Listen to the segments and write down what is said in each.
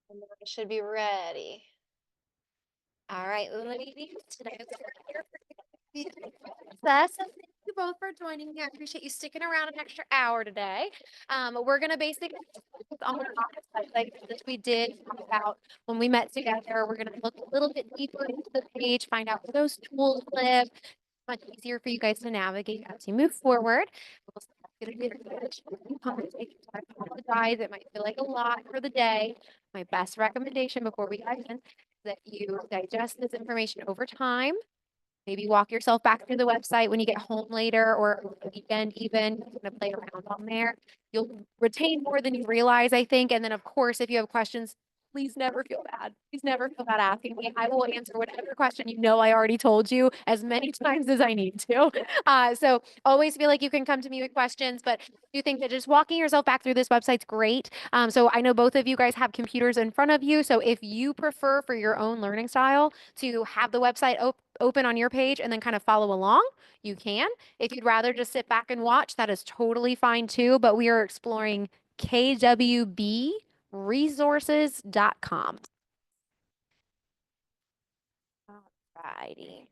And then I should be ready. All right, ladies, today is process. So thank you both for joining me. I appreciate you sticking around an extra hour today. We're gonna basically focus on the topics like that we did talk about when we met together. We're gonna look a little bit deeper into the page, find out where those tools live. Much easier for you guys to navigate as you move forward. It's gonna be a conversation. I apologize. It might feel like a lot for the day. My best recommendation before we dive in is that you digest this information over time. Maybe walk yourself back through the website when you get home later or over the weekend even. You're gonna play around on there. You'll retain more than you realize, I think. And then of course, if you have questions, please never feel bad. Please never feel bad asking me. I will answer whatever question you know I already told you as many times as I need to. So always feel like you can come to me with questions, but I do think that just walking yourself back through this website's great. So I know both of you guys have computers in front of you. So if you prefer for your own learning style to have the website open on your page and then kind of follow along, you can. If you'd rather just sit back and watch, that is totally fine too. But we are exploring KWBresources.com. Alrighty.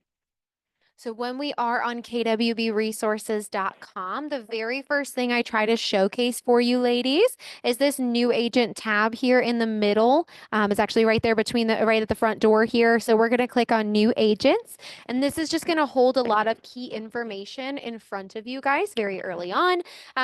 So when we are on kwbresources.com, the very first thing I try to showcase for you ladies is this new agent tab here in the middle. It's actually right there right at the front door here. So we're going to click on new agents. And this is just going to hold a lot of key information in front of you guys very early on.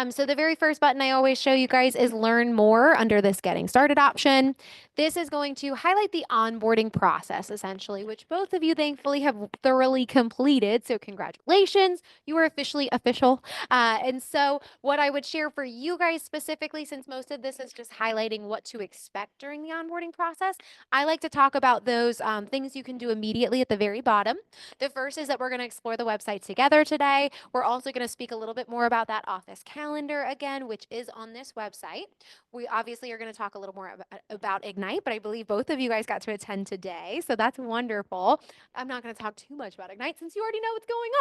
So the very first button I always show you guys is learn more under this getting started option. This is going to highlight the onboarding process essentially, which both of you thankfully have thoroughly completed. So congratulations, you are officially official. And so what I would share for you guys specifically, since most of this is just highlighting what to expect during the onboarding process, I like to talk about those things you can do immediately at the very bottom. The first is that we're going to explore the website together today. We're also going to speak a little bit more about that office calendar again, which is on this website. We obviously are going to talk a little more about Ignite, but I believe both of you guys got to attend today. So that's wonderful. I'm not going to talk too much about Ignite since you already know what's going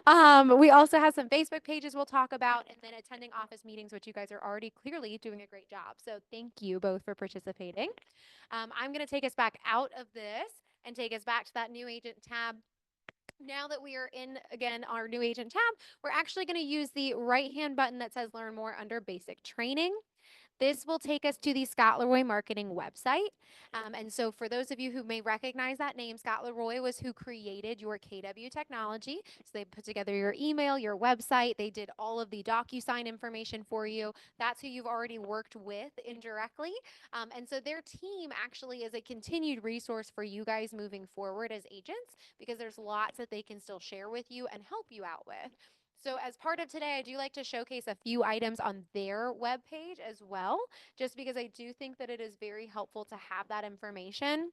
on. We also have some Facebook pages we'll talk about and then attending office meetings, which you guys are already clearly doing a great job. So thank you both for participating. I'm going to take us back out of this and take us back to that new agent tab. Now that we are in, again, our new agent tab, we're actually going to use the right-hand button that says learn more under basic training. This will take us to the Scott Leroy Marketing website. And so for those of you who may recognize that name, Scott Leroy was who created your KW technology. So they put together your email, your website. They did all of the DocuSign information for you. That's who you've already worked with indirectly. And so their team actually is a continued resource for you guys moving forward as agents because there's lots that they can still share with you and help you out with. So as part of today, I do like to showcase a few items on their webpage as well, just because I do think that it is very helpful to have that information.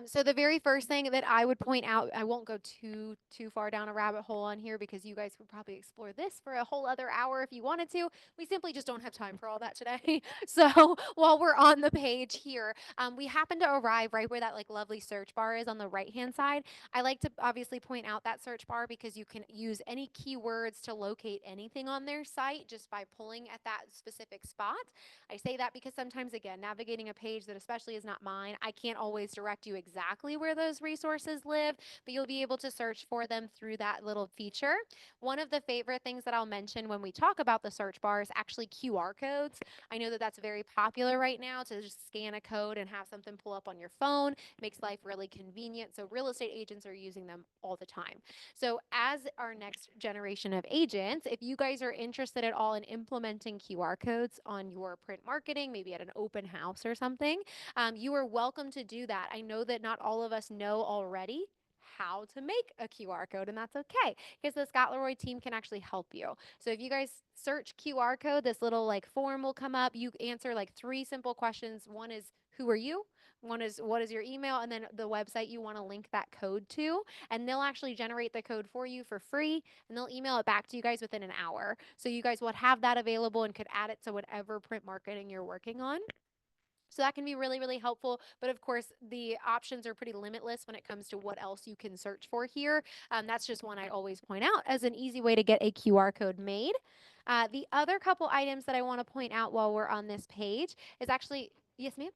So the very first thing that I would point out, I won't go too far down a rabbit hole on here because you guys would probably explore this for a whole other hour if you wanted to. We simply just don't have time for all that today. So while we're on the page here, we happen to arrive right where that like lovely search bar is on the right hand side. I like to obviously point out that search bar because you can use any keywords to locate anything on their site just by pulling at that specific spot. I say that because sometimes, again, navigating a page that especially is not mine, I can't always direct you exactly where those resources live, but you'll be able to search for them through that little feature. One of the favorite things that I'll mention when we talk about the search bar is actually QR codes. I know that that's very popular right now to just scan a code and have something pull up on your phone. It makes life really convenient. So real estate agents are using them all the time. So as our next generation of agents, if you guys are interested at all in implementing QR codes on your print marketing, maybe at an open house or something, you are welcome to do that. I know that not all of us know already how to make a QR code, and that's okay because the Scott Leroy team can actually help you. So if you guys search QR code, this little like form will come up. You answer like 3 simple questions. One is, who are you? One is, what is your email? And then the website you want to link that code to. And they'll actually generate the code for you for free and they'll email it back to you guys within an hour. So you guys would have that available and could add it to whatever print marketing you're working on. So that can be really, really helpful. But of course, the options are pretty limitless when it comes to what else you can search for here. That's just one I always point out as an easy way to get a QR code made. The other couple items that I want to point out while we're on this page is actually, yes, ma'am?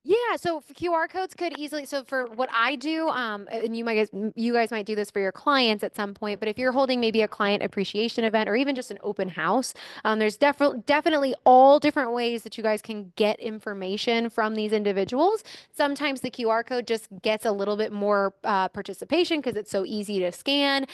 Yeah, so QR codes could easily, so for what I do, and you guys might do this for your clients at some point, but if you're holding maybe a client appreciation event or even just an open house, there's definitely all different ways that you guys can get information from these individuals. Sometimes the QR code just gets a little bit more participation because it's so easy to scan.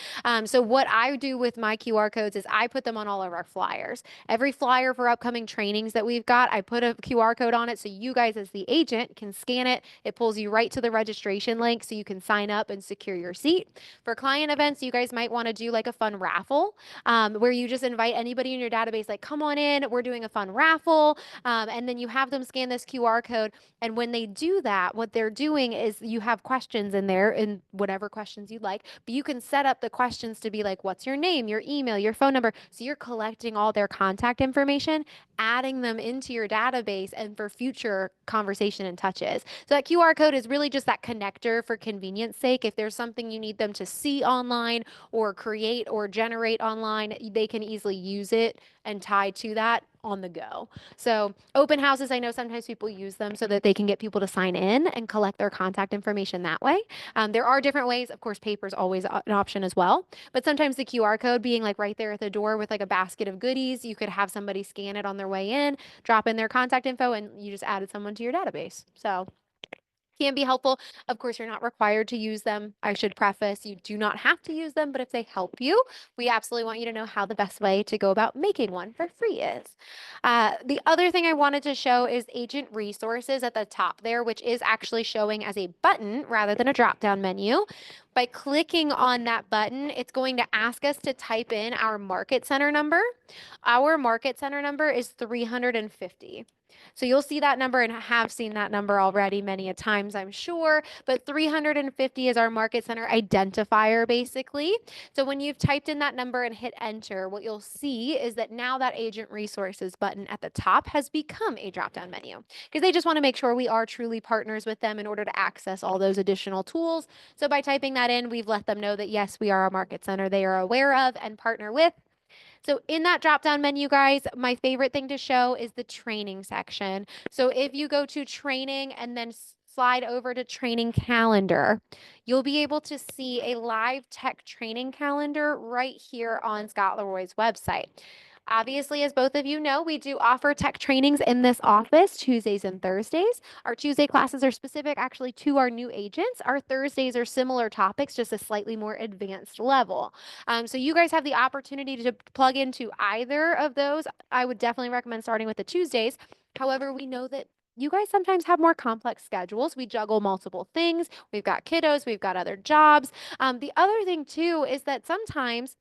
So what I do with my QR codes is I put them on all of our flyers. Every flyer for upcoming trainings that we've got, I put a QR code on it so you guys, as the agent, can scan it. It pulls you right to the registration link so you can sign up and secure your seat. For client events, you guys might want to do like a fun raffle where you just invite anybody in your database, like, come on in, we're doing a fun raffle. And then you have them scan this QR code. And when they do that, what they're doing is you have questions in there, and whatever questions you'd like, but you can set up the questions to be like, what's your name, your email, your phone number. So you're collecting all their contact information, adding them into your database and for future conversation and touches. So that QR code is really just that connector for convenience sake. If there's something you need them to see online or create or generate online, they can easily use it and tie to that on the go. So open houses, I know sometimes people use them so that they can get people to sign in and collect their contact information that way. There are different ways. Of course, paper is always an option as well. But sometimes the QR code being like right there at the door with like a basket of goodies, you could have somebody scan it on their way in, drop in their contact info, and you just added someone to your database. So can be helpful. Of course, you're not required to use them. I should preface, you do not have to use them, but if they help you, we absolutely want you to know how the best way to go about making one for free is. The other thing I wanted to show is agent resources at the top there, which is actually showing as a button rather than a drop-down menu. By clicking on that button, it's going to ask us to type in our market center number. Our market center number is 350. So you'll see that number and have seen that number already many a times, I'm sure. But 350 is our market center identifier, basically. So when you've typed in that number and hit enter, what you'll see is that now that agent resources button at the top has become a drop-down menu because they just want to make sure we are truly partners with them in order to access all those additional tools. So by typing that in, we've let them know that yes, we are a market center they are aware of and partner with. So in that drop down menu, guys, my favorite thing to show is the training section. So if you go to training and then slide over to training calendar, you'll be able to see a live tech training calendar right here on Scott Leroy's website. Obviously, as both of you know, we do offer tech trainings in this office Tuesdays and Thursdays. Our Tuesday classes are specific actually to our new agents. Our Thursdays are similar topics, just a slightly more advanced level. So you guys have the opportunity to plug into either of those. I would definitely recommend starting with the Tuesdays. However, we know that you guys sometimes have more complex schedules. We juggle multiple things. We've got kiddos, we've got other jobs. The other thing, too, is that sometimes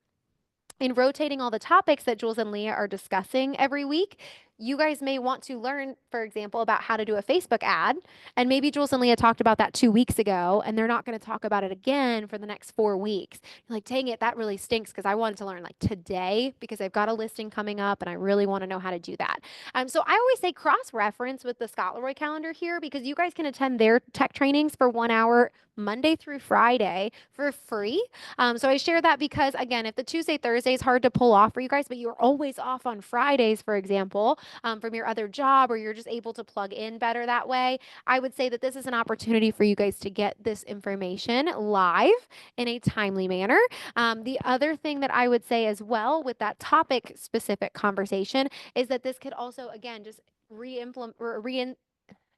in rotating all the topics that Jules and Leah are discussing every week, you guys may want to learn, for example, about how to do a Facebook ad. And maybe Jules and Leah talked about that 2 weeks ago, and they're not going to talk about it again for the next 4 weeks. You're like, dang it, that really stinks because I wanted to learn like today because I've got a listing coming up and I really want to know how to do that. So I always say cross-reference with the Scott Leroy calendar here because you guys can attend their tech trainings for 1 hour Monday through Friday for free. So I share that because, again, if the Tuesday, Thursday is hard to pull off for you guys, but you're always off on Fridays, for example, from your other job, or you're just able to plug in better that way, I would say that this is an opportunity for you guys to get this information live in a timely manner. The other thing that I would say as well with that topic specific conversation is that this could also, again, just re-implement,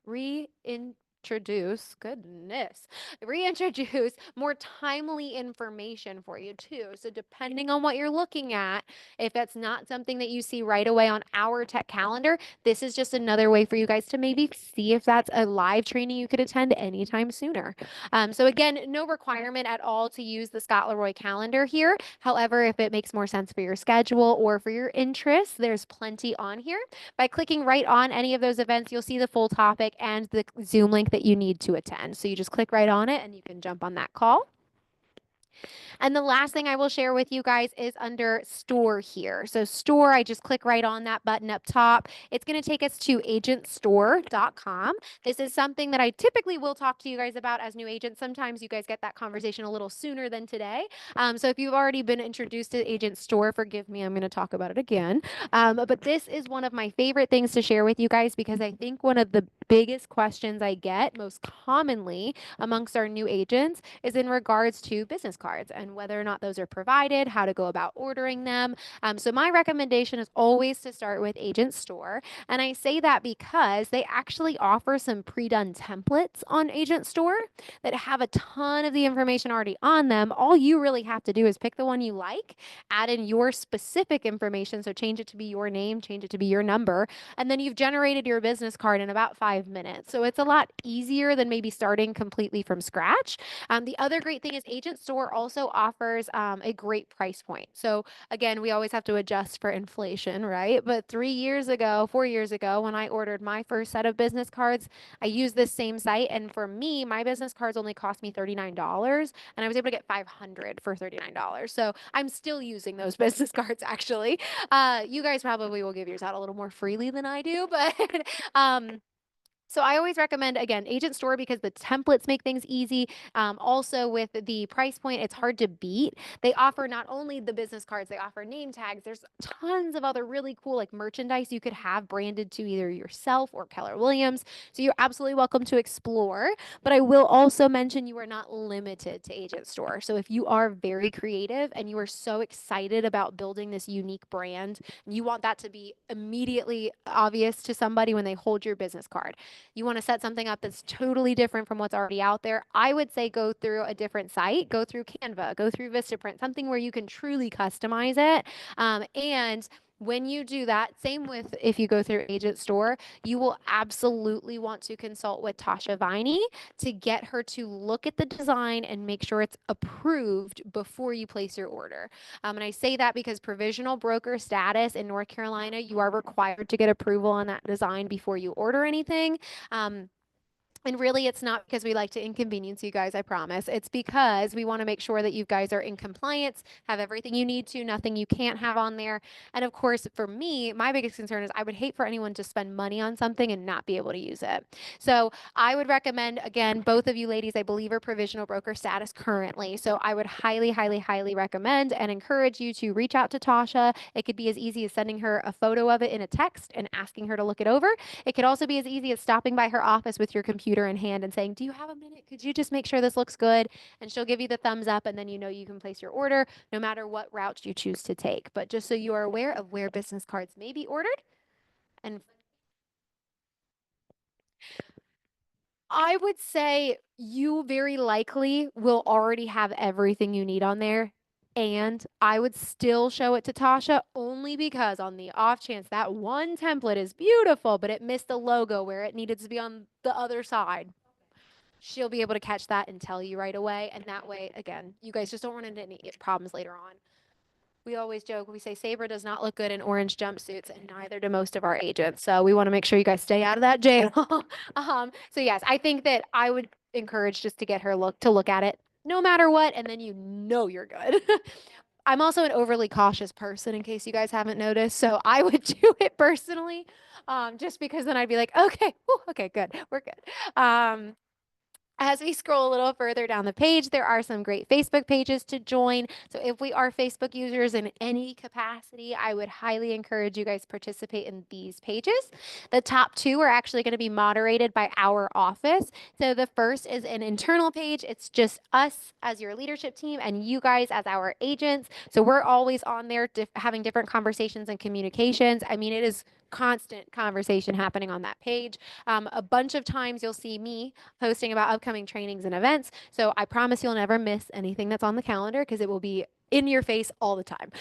reintroduce, goodness, reintroduce more timely information for you too. So depending on what you're looking at, if that's not something that you see right away on our tech calendar, this is just another way for you guys to maybe see if that's a live training you could attend anytime sooner. So again, no requirement at all to use the Scott Leroy calendar here. However, if it makes more sense for your schedule or for your interests, there's plenty on here. By clicking right on any of those events, you'll see the full topic and the Zoom link that you need to attend. So you just click right on it and you can jump on that call. And the last thing I will share with you guys is under store here. So store, I just click right on that button up top. It's going to take us to agentstore.com. This is something that I typically will talk to you guys about as new agents. Sometimes you guys get that conversation a little sooner than today. So if you've already been introduced to Agent Store, forgive me, I'm going to talk about it again. But this is one of my favorite things to share with you guys because I think one of the biggest questions I get most commonly amongst our new agents is in regards to business cards and whether or not those are provided, how to go about ordering them. So my recommendation is always to start with Agent Store. And I say that because they actually offer some pre-done templates on Agent Store that have a ton of the information already on them. All you really have to do is pick the one you like, add in your specific information. So change it to be your name, change it to be your number, and then you've generated your business card in about 5 minutes. So it's a lot easier than maybe starting completely from scratch. The other great thing is Agent Store also offers a great price point. So again, we always have to adjust for inflation, right? But 3 years ago, 4 years ago, when I ordered my first set of business cards, I used this same site. And for me, my business cards only cost me $39 and I was able to get 500 for $39. So I'm still using those business cards actually. You guys probably will give yours out a little more freely than I do, but so I always recommend, again, Agent Store because the templates make things easy. Also with the price point, it's hard to beat. They offer not only the business cards, they offer name tags. There's tons of other really cool like merchandise you could have branded to either yourself or Keller Williams. So you're absolutely welcome to explore. But I will also mention you are not limited to Agent Store. So if you are very creative and you are so excited about building this unique brand, and you want that to be immediately obvious to somebody when they hold your business card, you want to set something up that's totally different from what's already out there, I would say go through a different site, go through Canva, go through Vistaprint, something where you can truly customize it. And when you do that, same with if you go through Agent Store, you will absolutely want to consult with Tasha Viney to get her to look at the design and make sure it's approved before you place your order. And I say that because provisional broker status in North Carolina, you are required to get approval on that design before you order anything. Um, and really, it's not because we like to inconvenience you guys, I promise. It's because we want to make sure that you guys are in compliance, have everything you need to, nothing you can't have on there. And of course, for me, my biggest concern is I would hate for anyone to spend money on something and not be able to use it. So I would recommend, again, both of you ladies, I believe, are provisional broker status currently. So I would highly, highly, highly recommend and encourage you to reach out to Tasha. It could be as easy as sending her a photo of it in a text and asking her to look it over. It could also be as easy as stopping by her office with your computer in hand and saying, "Do you have a minute? Could you just make sure this looks good?" And she'll give you the thumbs up, and then you know you can place your order no matter what route you choose to take. But just so you are aware of where business cards may be ordered. And I would say you very likely will already have everything you need on there. And I would still show it to Tasha only because on the off chance that one template is beautiful, but it missed the logo where it needed to be on the other side, she'll be able to catch that and tell you right away. And that way, again, you guys just don't run into any problems later on. We always joke, we say Sabre does not look good in orange jumpsuits, and neither do most of our agents. So we want to make sure you guys stay out of that jail. So yes, I think that I would encourage just to get her look at it no matter what, and then you know you're good. I'm also an overly cautious person, in case you guys haven't noticed. So I would do it personally, just because then I'd be like, okay, whew, okay, good, we're good. As we scroll a little further down the page, there are some great Facebook pages to join. So if we are Facebook users in any capacity, I would highly encourage you guys participate in these pages. The top two are actually going to be moderated by our office. So the first is an internal page. It's just us as your leadership team and you guys as our agents. So we're always on there having different conversations and communications. I mean, it is constant conversation happening on that page. A bunch of times you'll see me posting about upcoming trainings and events. So I promise you'll never miss anything that's on the calendar because it will be in your face all the time.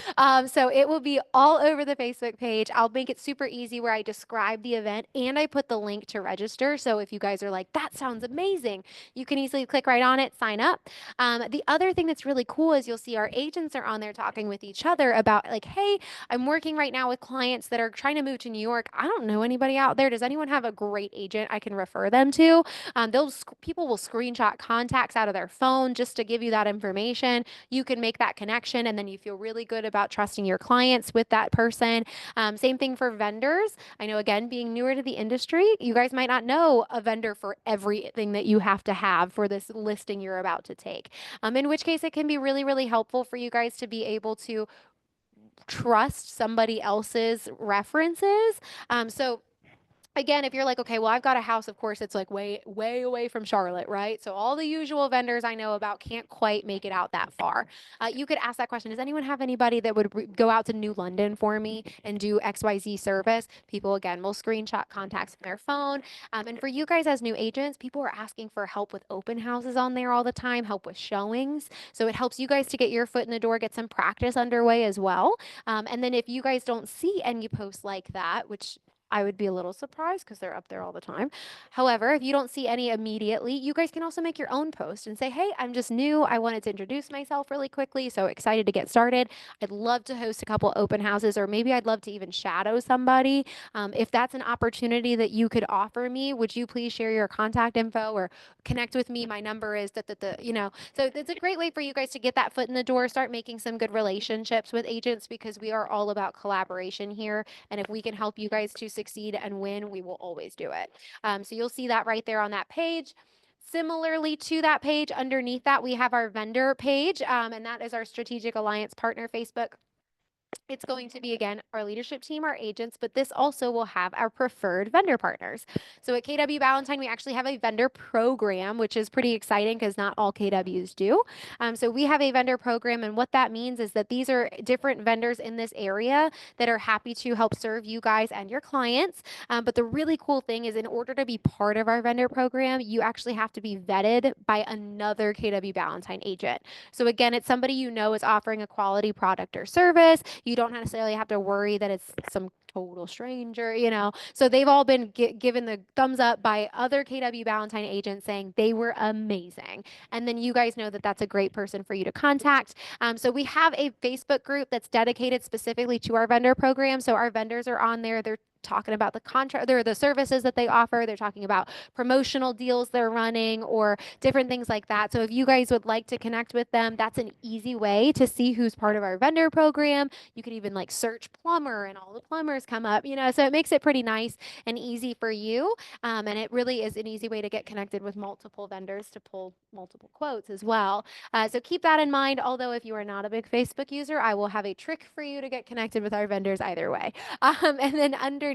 So it will be all over the Facebook page. I'll make it super easy where I describe the event and I put the link to register. So if you guys are like, that sounds amazing, you can easily click right on it, sign up. The other thing that's really cool is you'll see our agents are on there talking with each other about like, hey, I'm working right now with clients that are trying to move to New York. I don't know anybody out there. Does anyone have a great agent I can refer them to? People will screenshot contacts out of their phone just to give you that information. You can make that connection and then you feel really good about trusting your clients with that person. Same thing for vendors. I know, again, being newer to the industry, you guys might not know a vendor for everything that you have to have for this listing you're about to take. In which case, it can be really, really helpful for you guys to be able to trust somebody else's references. So again, if you're like, okay, well, I've got a house, of course, it's like way, way away from Charlotte, right? So all the usual vendors I know about can't quite make it out that far. You could ask that question. Does anyone have anybody that would go out to New London for me and do XYZ service? People, again, will screenshot contacts from their phone. And for you guys as new agents, people are asking for help with open houses on there all the time, help with showings. So it helps you guys to get your foot in the door, get some practice underway as well. And then if you guys don't see any posts like that, which I would be a little surprised because they're up there all the time. However, if you don't see any immediately, you guys can also make your own post and say, hey, I'm just new. I wanted to introduce myself really quickly. So excited to get started. I'd love to host a couple open houses, or maybe I'd love to even shadow somebody. If that's an opportunity that you could offer me, would you please share your contact info or connect with me? My number is so it's a great way for you guys to get that foot in the door, start making some good relationships with agents because we are all about collaboration here. And if we can help you guys to succeed and win, we will always do it. So you'll see that right there on that page. Similarly to that page, underneath that, we have our vendor page, and that is our Strategic Alliance Partner Facebook. It's going to be, again, our leadership team, our agents, but this also will have our preferred vendor partners. So at KW Ballantyne, we actually have a vendor program, which is pretty exciting because not all KWs do. So we have a vendor program, and what that means is that these are different vendors in this area that are happy to help serve you guys and your clients. But the really cool thing is in order to be part of our vendor program, you actually have to be vetted by another KW Ballantyne agent. So again, it's somebody you know is offering a quality product or service. You don't necessarily have to worry that it's some total stranger. So they've all been given the thumbs up by other KW Ballantyne agents saying they were amazing. And then you guys know that that's a great person for you to contact. So we have a Facebook group that's dedicated specifically to our vendor program. So our vendors are on there. They're talking about the contract, the services that they offer. They're talking about promotional deals they're running or different things like that. So if you guys would like to connect with them, that's an easy way to see who's part of our vendor program. You could even like search plumber and all the plumbers come up. So it makes it pretty nice and easy for you. And it really is an easy way to get connected with multiple vendors to pull multiple quotes as well. So keep that in mind. Although if you are not a big Facebook user, I will have a trick for you to get connected with our vendors either way. And then underneath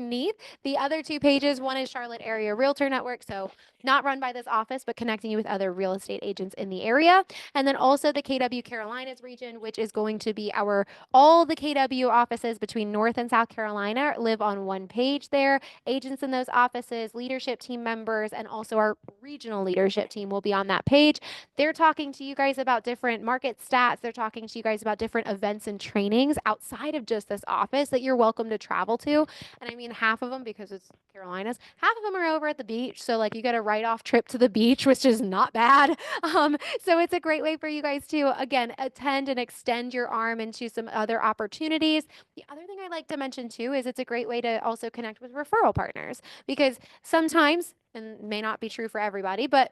the other two pages, one is Charlotte Area Realtor Network. So not run by this office, but connecting you with other real estate agents in the area. And then also the KW Carolinas region, which is going to be all the KW offices between North and South Carolina live on one page there. Agents in those offices, leadership team members, and also our regional leadership team will be on that page. They're talking to you guys about different market stats. They're talking to you guys about different events and trainings outside of just this office that you're welcome to travel to. And I mean, half of them, because it's Carolinas, half of them are over at the beach. So like you get a write-off trip to the beach, which is not bad. So it's a great way for you guys to, again, attend and extend your arm into some other opportunities. The other thing I like to mention too is it's a great way to also connect with referral partners because sometimes, and may not be true for everybody, but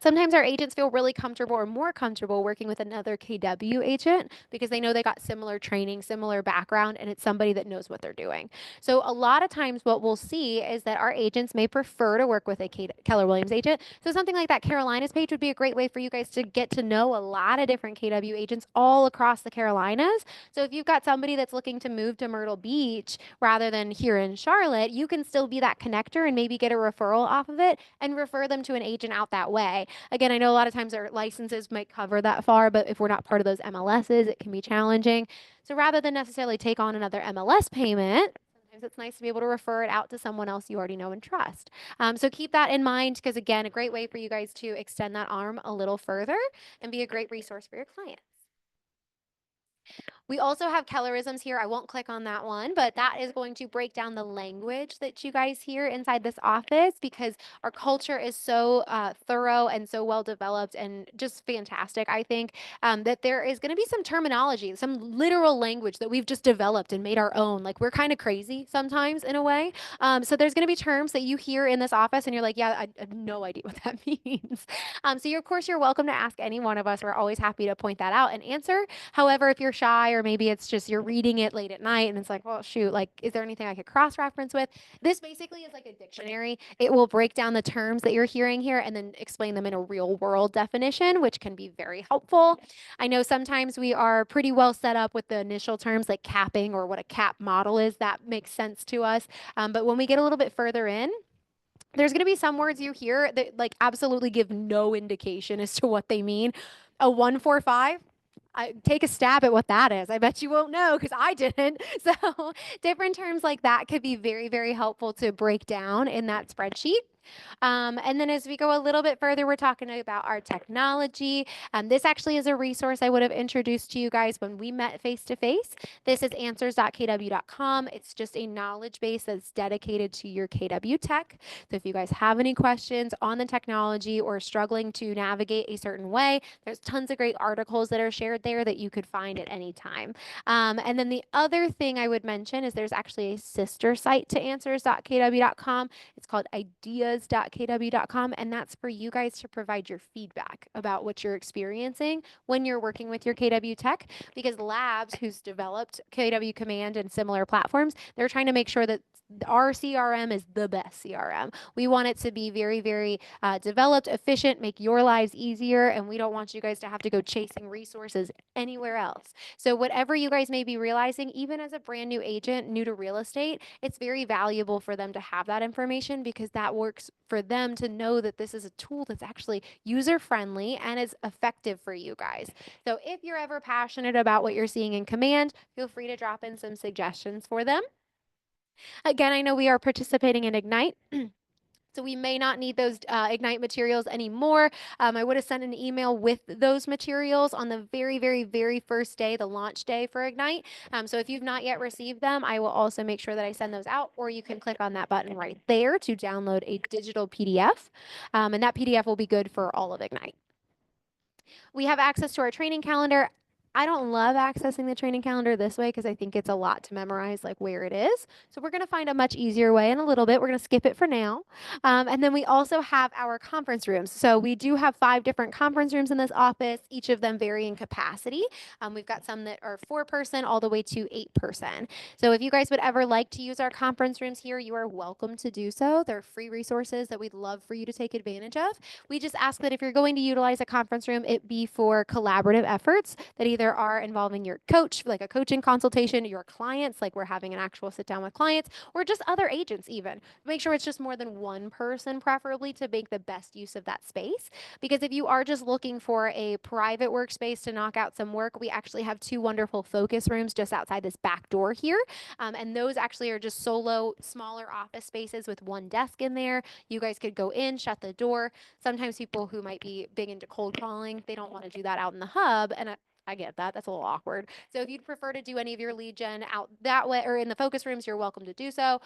sometimes our agents feel really comfortable or more comfortable working with another KW agent because they know they got similar training, similar background, and it's somebody that knows what they're doing. So a lot of times what we'll see is that our agents may prefer to work with a Keller Williams agent. So something like that Carolinas page would be a great way for you guys to get to know a lot of different KW agents all across the Carolinas. So if you've got somebody that's looking to move to Myrtle Beach rather than here in Charlotte, you can still be that connector and maybe get a referral off of it and refer them to an agent out that way. Again, I know a lot of times our licenses might cover that far, but if we're not part of those MLSs, it can be challenging. So rather than necessarily take on another MLS payment, sometimes it's nice to be able to refer it out to someone else you already know and trust. So keep that in mind because, again, a great way for you guys to extend that arm a little further and be a great resource for your clients. We also have Kellerisms here. I won't click on that one, but that is going to break down the language that you guys hear inside this office because our culture is so thorough and so well developed and just fantastic. I think that there is going to be some terminology, some literal language that we've just developed and made our own. Like we're kind of crazy sometimes in a way. So there's going to be terms that you hear in this office and you're like, yeah, I have no idea what that means. So of course, you're welcome to ask any one of us. We're always happy to point that out and answer. However, if you're shy or maybe it's just you're reading it late at night and it's like, well, shoot, like, is there anything I could cross reference with? This basically is like a dictionary. It will break down the terms that you're hearing here and then explain them in a real world definition, which can be very helpful. I know sometimes we are pretty well set up with the initial terms like capping or what a cap model is. That makes sense to us. But when we get a little bit further in, there's going to be some words you hear that like absolutely give no indication as to what they mean. A 145, take a stab at what that is. I bet you won't know because I didn't. So, different terms like that could be very, very helpful to break down in that spreadsheet. And then as we go a little bit further, we're talking about our technology. This actually is a resource I would have introduced to you guys when we met face to face. This is answers.kw.com. It's just a knowledge base that's dedicated to your KW tech. So if you guys have any questions on the technology or struggling to navigate a certain way, there's tons of great articles that are shared there that you could find at any time. And then the other thing I would mention is there's actually a sister site to answers.kw.com. It's called ideas.kw.com, and that's for you guys to provide your feedback about what you're experiencing when you're working with your KW tech. Because Labs, who's developed KW Command and similar platforms, they're trying to make sure that our CRM is the best CRM. We want it to be very, very developed, efficient, make your lives easier, and we don't want you guys to have to go chasing resources anywhere else. So, whatever you guys may be realizing, even as a brand new agent, new to real estate, it's very valuable for them to have that information because that works for them to know that this is a tool that's actually user friendly and is effective for you guys. So, if you're ever passionate about what you're seeing in Command, feel free to drop in some suggestions for them. Again, I know we are participating in Ignite. So we may not need those Ignite materials anymore. I would have sent an email with those materials on the very, very, very first day, the launch day for Ignite. So if you've not yet received them, I will also make sure that I send those out, or you can click on that button right there to download a digital PDF. And that PDF will be good for all of Ignite. We have access to our training calendar. I don't love accessing the training calendar this way because I think it's a lot to memorize like where it is. So we're going to find a much easier way in a little bit. We're going to skip it for now. And then we also have our conference rooms. So we do have 5 different conference rooms in this office, each of them varying capacity. We've got some that are 4-person all the way to 8-person. So if you guys would ever like to use our conference rooms here, you are welcome to do so. They're free resources that we'd love for you to take advantage of. We just ask that if you're going to utilize a conference room, it be for collaborative efforts that either are involving your coach, like a coaching consultation, your clients, like we're having an actual sit down with clients, or just other agents even. Make sure it's just more than one person, preferably, to make the best use of that space. Because if you are just looking for a private workspace to knock out some work, we actually have 2 wonderful focus rooms just outside this back door here. And those actually are just solo, smaller office spaces with one desk in there. You guys could go in, shut the door. Sometimes people who might be big into cold calling, they don't want to do that out in the hub. And I get that. That's a little awkward. So if you'd prefer to do any of your lead gen out that way or in the focus rooms, you're welcome to do so.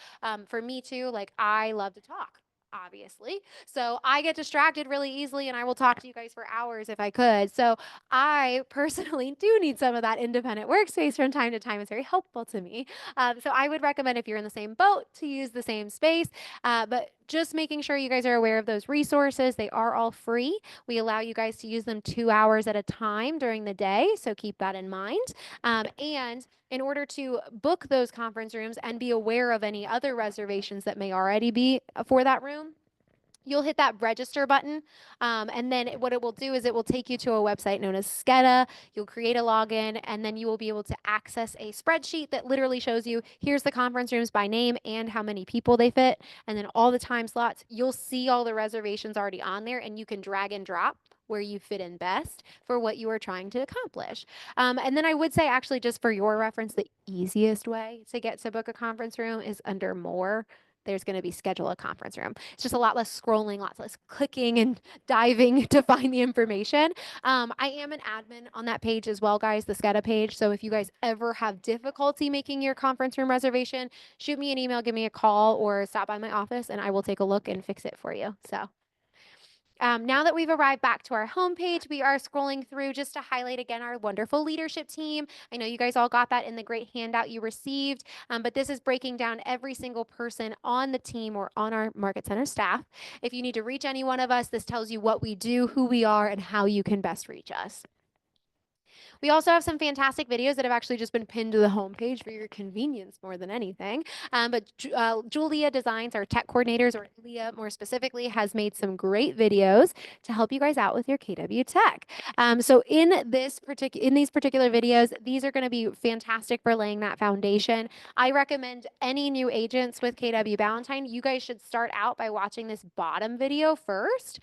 For me too, like I love to talk, obviously. So I get distracted really easily and I will talk to you guys for hours if I could. So I personally do need some of that independent workspace from time to time. It's very helpful to me. So I would recommend if you're in the same boat to use the same space. But just making sure you guys are aware of those resources. They are all free. We allow you guys to use them 2 hours at a time during the day. So keep that in mind. And in order to book those conference rooms and be aware of any other reservations that may already be for that room, you'll hit that register button. And then what it will do is it will take you to a website known as Skeda. You'll create a login and then you will be able to access a spreadsheet that literally shows you here's the conference rooms by name and how many people they fit. And then all the time slots, you'll see all the reservations already on there and you can drag and drop where you fit in best for what you are trying to accomplish. And then I would say, actually, just for your reference, the easiest way to get to book a conference room is under more. there's going to be schedule a conference room. It's just a lot less scrolling, lots less clicking and diving to find the information. I am an admin on that page as well, guys, the SCADA page. So if you guys ever have difficulty making your conference room reservation, shoot me an email, give me a call, or stop by my office and I will take a look and fix it for you. So now that we've arrived back to our homepage, we are scrolling through just to highlight again our wonderful leadership team. I know you guys all got that in the great handout you received, but this is breaking down every single person on the team or on our Market Center staff. If you need to reach any one of us, this tells you what we do, who we are, and how you can best reach us. We also have some fantastic videos that have actually just been pinned to the homepage for your convenience more than anything. But Julia Designs, our tech coordinators, or Julia more specifically, has made some great videos to help you guys out with your KW Tech. So in these particular videos, these are going to be fantastic for laying that foundation. I recommend any new agents with KW Valentine, you guys should start out by watching this bottom video first.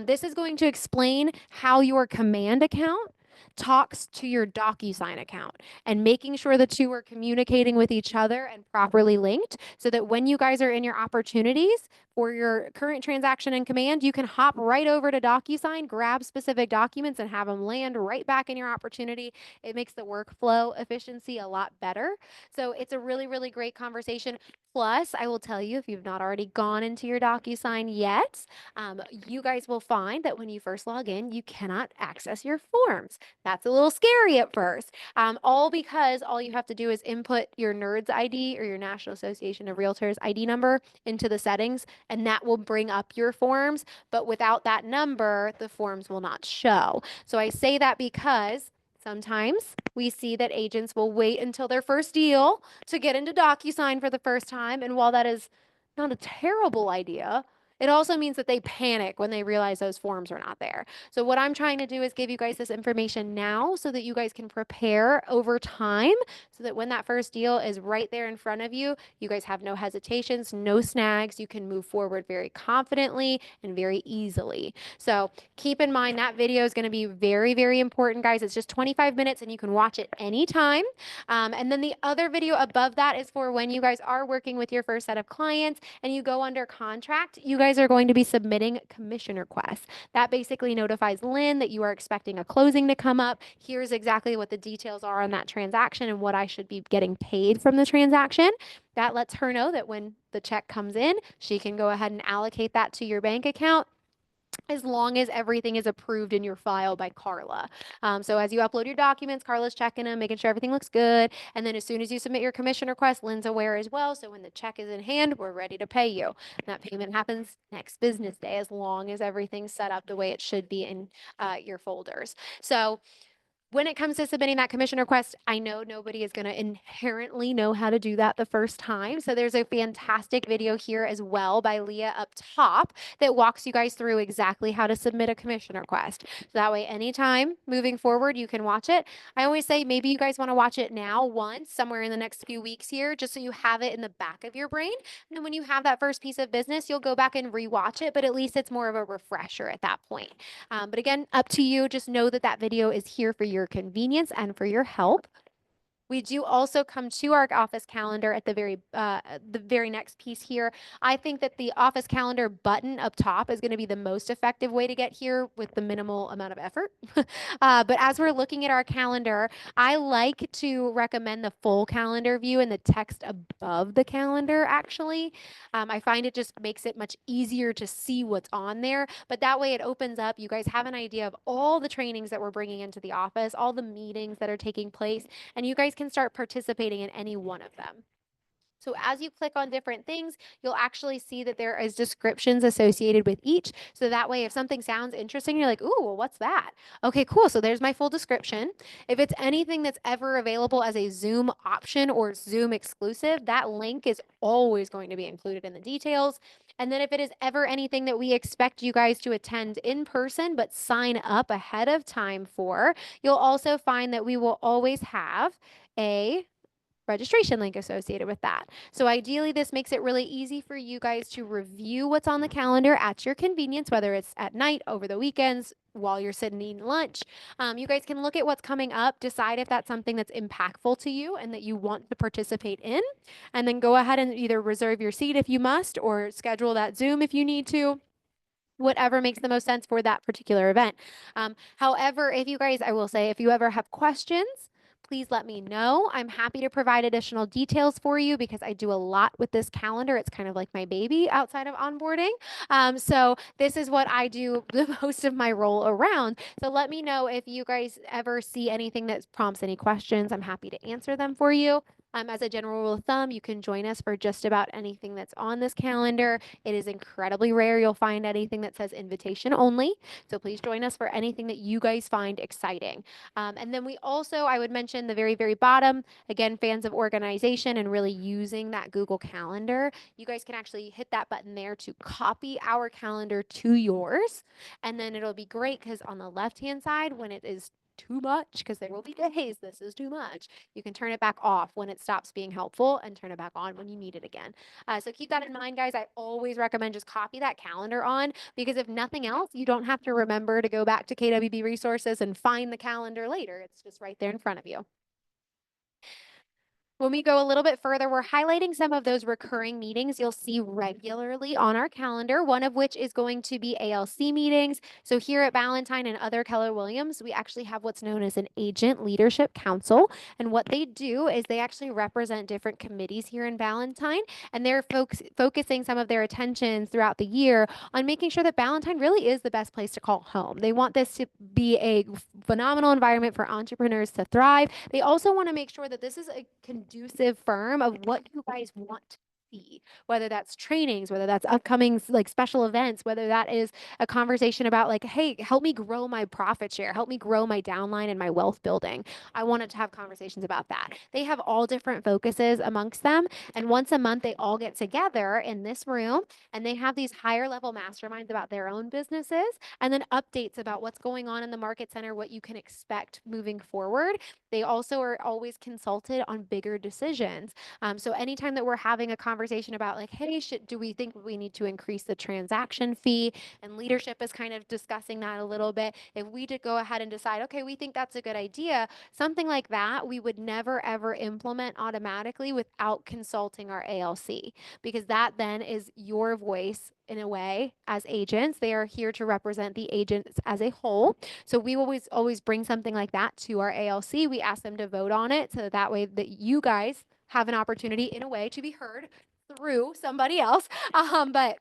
This is going to explain how your command account talks to your DocuSign account and making sure the two are communicating with each other and properly linked so that when you guys are in your opportunities for your current transaction in command, you can hop right over to DocuSign, grab specific documents and have them land right back in your opportunity. It makes the workflow efficiency a lot better. So it's a really, really great conversation. Plus, I will tell you, if you've not already gone into your DocuSign yet, you guys will find that when you first log in, you cannot access your forms. That's a little scary at first, all because all you have to do is input your NERDS ID or your National Association of Realtors ID number into the settings, and that will bring up your forms. But without that number, the forms will not show. So I say that because sometimes we see that agents will wait until their first deal to get into DocuSign for the first time. And while that is not a terrible idea, it also means that they panic when they realize those forms are not there. So what I'm trying to do is give you guys this information now so that you guys can prepare over time so that when that first deal is right there in front of you, you guys have no hesitations, no snags. You can move forward very confidently and very easily. So keep in mind that video is going to be very, very important, guys. It's just 25 minutes and you can watch it anytime. And then the other video above that is for when you guys are working with your first set of clients and you go under contract, you guys are going to be submitting commission requests. That basically notifies Lynn that you are expecting a closing to come up. Here's exactly what the details are on that transaction and what I should be getting paid from the transaction. That lets her know that when the check comes in, she can go ahead and allocate that to your bank account as long as everything is approved in your file by Carla. So as you upload your documents, Carla's checking them, making sure everything looks good. And then as soon as you submit your commission request, Lynn's aware as well. So when the check is in hand, we're ready to pay you. And that payment happens next business day as long as everything's set up the way it should be in your folders. So when it comes to submitting that commission request, I know nobody is going to inherently know how to do that the first time. So there's a fantastic video here as well by Leah up top that walks you guys through exactly how to submit a commission request. So that way, anytime moving forward, you can watch it. I always say maybe you guys want to watch it now once, somewhere in the next few weeks here, just so you have it in the back of your brain. And then when you have that first piece of business, you'll go back and rewatch it, but at least it's more of a refresher at that point. But again, up to you. Just know that that video is here for your convenience and for your help. We do also come to our office calendar at the very next piece here. I think that the office calendar button up top is going to be the most effective way to get here with the minimal amount of effort. But as we're looking at our calendar, I like to recommend the full calendar view and the text above the calendar, actually. I find it just makes it much easier to see what's on there. But that way it opens up. You guys have an idea of all the trainings that we're bringing into the office, all the meetings that are taking place, and you guys can start participating in any one of them. So as you click on different things, you'll actually see that there is descriptions associated with each. So that way, if something sounds interesting, you're like, ooh, well, what's that? Okay, cool. So there's my full description. If it's anything that's ever available as a Zoom option or Zoom exclusive, that link is always going to be included in the details. And then if it is ever anything that we expect you guys to attend in person, but sign up ahead of time for, you'll also find that we will always have a registration link associated with that. So ideally, this makes it really easy for you guys to review what's on the calendar at your convenience, whether it's at night, over the weekends, while you're sitting eating lunch. You guys can look at what's coming up, decide if that's something that's impactful to you and that you want to participate in, and then go ahead and either reserve your seat if you must or schedule that Zoom if you need to, whatever makes the most sense for that particular event. However, if you guys, I will say, if you ever have questions, please let me know. I'm happy to provide additional details for you because I do a lot with this calendar. It's kind of like my baby outside of onboarding. So this is what I do the most of my role around. So let me know if you guys ever see anything that prompts any questions. I'm happy to answer them for you. As a general rule of thumb, you can join us for just about anything that's on this calendar. It is incredibly rare you'll find anything that says invitation only. So please join us for anything that you guys find exciting. And then we also, I would mention the very, very bottom, again, fans of organization and really using that Google Calendar. You guys can actually hit that button there to copy our calendar to yours. And then it'll be great because on the left-hand side, when it is too much, because there will be days this is too much, you can turn it back off when it stops being helpful and turn it back on when you need it again. So keep that in mind, guys. I always recommend just copy that calendar on because if nothing else, you don't have to remember to go back to KWB resources and find the calendar later. It's just right there in front of you. When we go a little bit further, we're highlighting some of those recurring meetings you'll see regularly on our calendar, one of which is going to be ALC meetings. So here at Ballantyne and other Keller Williams, we actually have what's known as an Agent Leadership Council. And what they do is they actually represent different committees here in Ballantyne, and they're focusing some of their attention throughout the year on making sure that Ballantyne really is the best place to call home. They want this to be a phenomenal environment for entrepreneurs to thrive. They also want to make sure that this is a conducive firm of what you guys want to see, whether that's trainings, whether that's upcoming like special events, whether that is a conversation about like, hey, help me grow my profit share, help me grow my downline and my wealth building. I wanted to have conversations about that. They have all different focuses amongst them. And once a month, they all get together in this room and they have these higher level masterminds about their own businesses and then updates about what's going on in the market center, what you can expect moving forward. They also are always consulted on bigger decisions. So anytime that we're having a conversation about like, hey, do we think we need to increase the transaction fee? And leadership is kind of discussing that a little bit. If we did go ahead and decide, okay, we think that's a good idea, something like that, we would never ever implement automatically without consulting our ALC, because that then is your voice in a way as agents. They are here to represent the agents as a whole. So we always bring something like that to our ALC. We ask them to vote on it so that way that you guys have an opportunity in a way to be heard through somebody else. But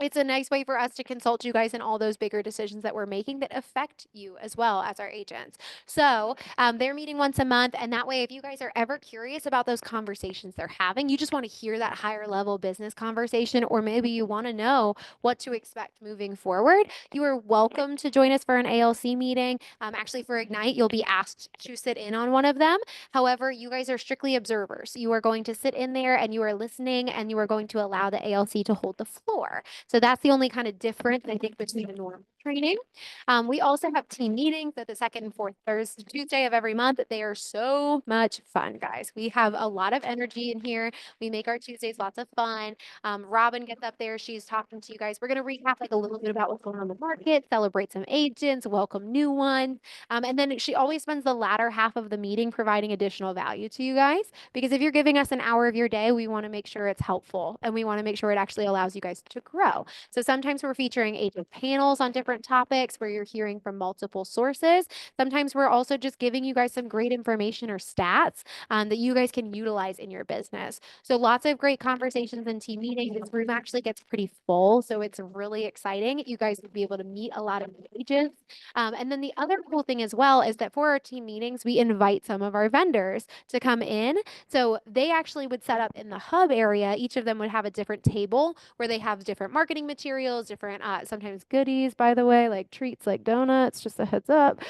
it's a nice way for us to consult you guys in all those bigger decisions that we're making that affect you as well as our agents. So they're meeting once a month. And that way, if you guys are ever curious about those conversations they're having, you just want to hear that higher level business conversation, or maybe you want to know what to expect moving forward, you are welcome to join us for an ALC meeting. Actually, for Ignite, you'll be asked to sit in on one of them. However, you guys are strictly observers. You are going to sit in there and you are listening and you are going to allow the ALC to hold the floor. So that's the only kind of difference, I think, between the normal training. We also have team meetings at the second and fourth Thursday, Tuesday of every month. They are so much fun, guys. We have a lot of energy in here. We make our Tuesdays lots of fun. Robin gets up there. She's talking to you guys. We're going to recap like a little bit about what's going on in the market, celebrate some agents, welcome new ones. And then she always spends the latter half of the meeting providing additional value to you guys. Because if you're giving us an hour of your day, we want to make sure it's helpful and we want to make sure it actually allows you guys to grow. So sometimes we're featuring agent panels on different topics where you're hearing from multiple sources. Sometimes we're also just giving you guys some great information or stats that you guys can utilize in your business. So lots of great conversations and team meetings. This room actually gets pretty full, so it's really exciting. You guys will be able to meet a lot of agents. And then the other cool thing as well is that for our team meetings, we invite some of our vendors to come in. So they actually would set up in the hub area. Each of them would have a different table where they have different marketing materials, different sometimes goodies, by the way, like treats, like donuts, just a heads up.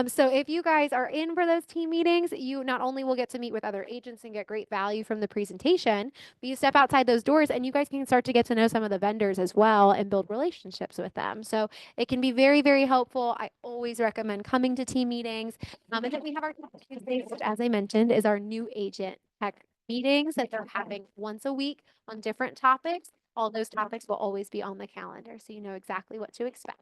So if you guys are in for those team meetings, you not only will get to meet with other agents and get great value from the presentation, but you step outside those doors and you guys can start to get to know some of the vendors as well and build relationships with them. So it can be very, very helpful. I always recommend coming to team meetings. And then we have our Tuesdays, which, as I mentioned, is our new agent tech meetings that they're having once a week on different topics. All those topics will always be on the calendar, so you know exactly what to expect.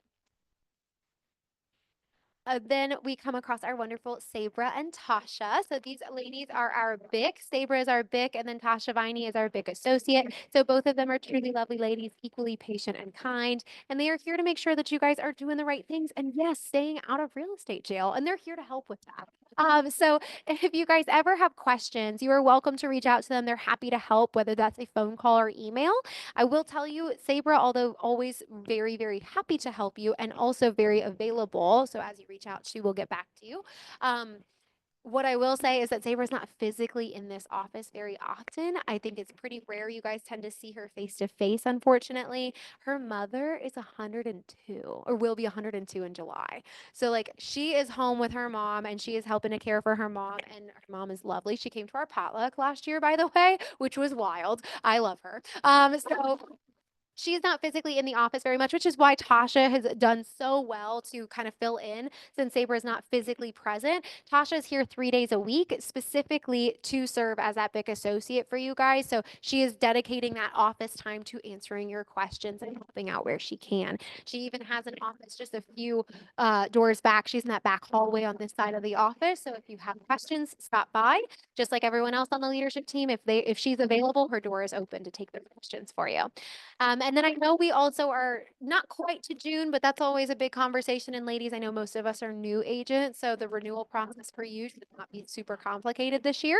Then we come across our wonderful Sabra and Tasha. So these ladies are our BIC. Sabra is our BIC, and then Tasha Viney is our BIC associate. So both of them are truly lovely ladies, equally patient and kind. And they are here to make sure that you guys are doing the right things and, yes, staying out of real estate jail. And they're here to help with that. So if you guys ever have questions, you are welcome to reach out to them. They're happy to help, whether that's a phone call or email. I will tell you, Sabra, although always very, very happy to help you and also very available. So as you reach out, she will get back to you. Um, what I will say is that Sabra's not physically in this office very often. I think it's pretty rare you guys tend to see her face to face, unfortunately. Her mother is 102 or will be 102 in July. So, like, she is home with her mom and she is helping to care for her mom. And her mom is lovely. She came to our potluck last year, by the way, which was wild. I love her. So she's not physically in the office very much, which is why Tasha has done so well to kind of fill in since Sabre is not physically present. Tasha is here 3 days a week, specifically to serve as that big associate for you guys. So she is dedicating that office time to answering your questions and helping out where she can. She even has an office just a few doors back. She's in that back hallway on this side of the office. So if you have questions, stop by. Just like everyone else on the leadership team, if she's available, her door is open to take the questions for you. And then I know we also are not quite to June, but that's always a big conversation. And ladies, I know most of us are new agents, so the renewal process for you should not be super complicated this year.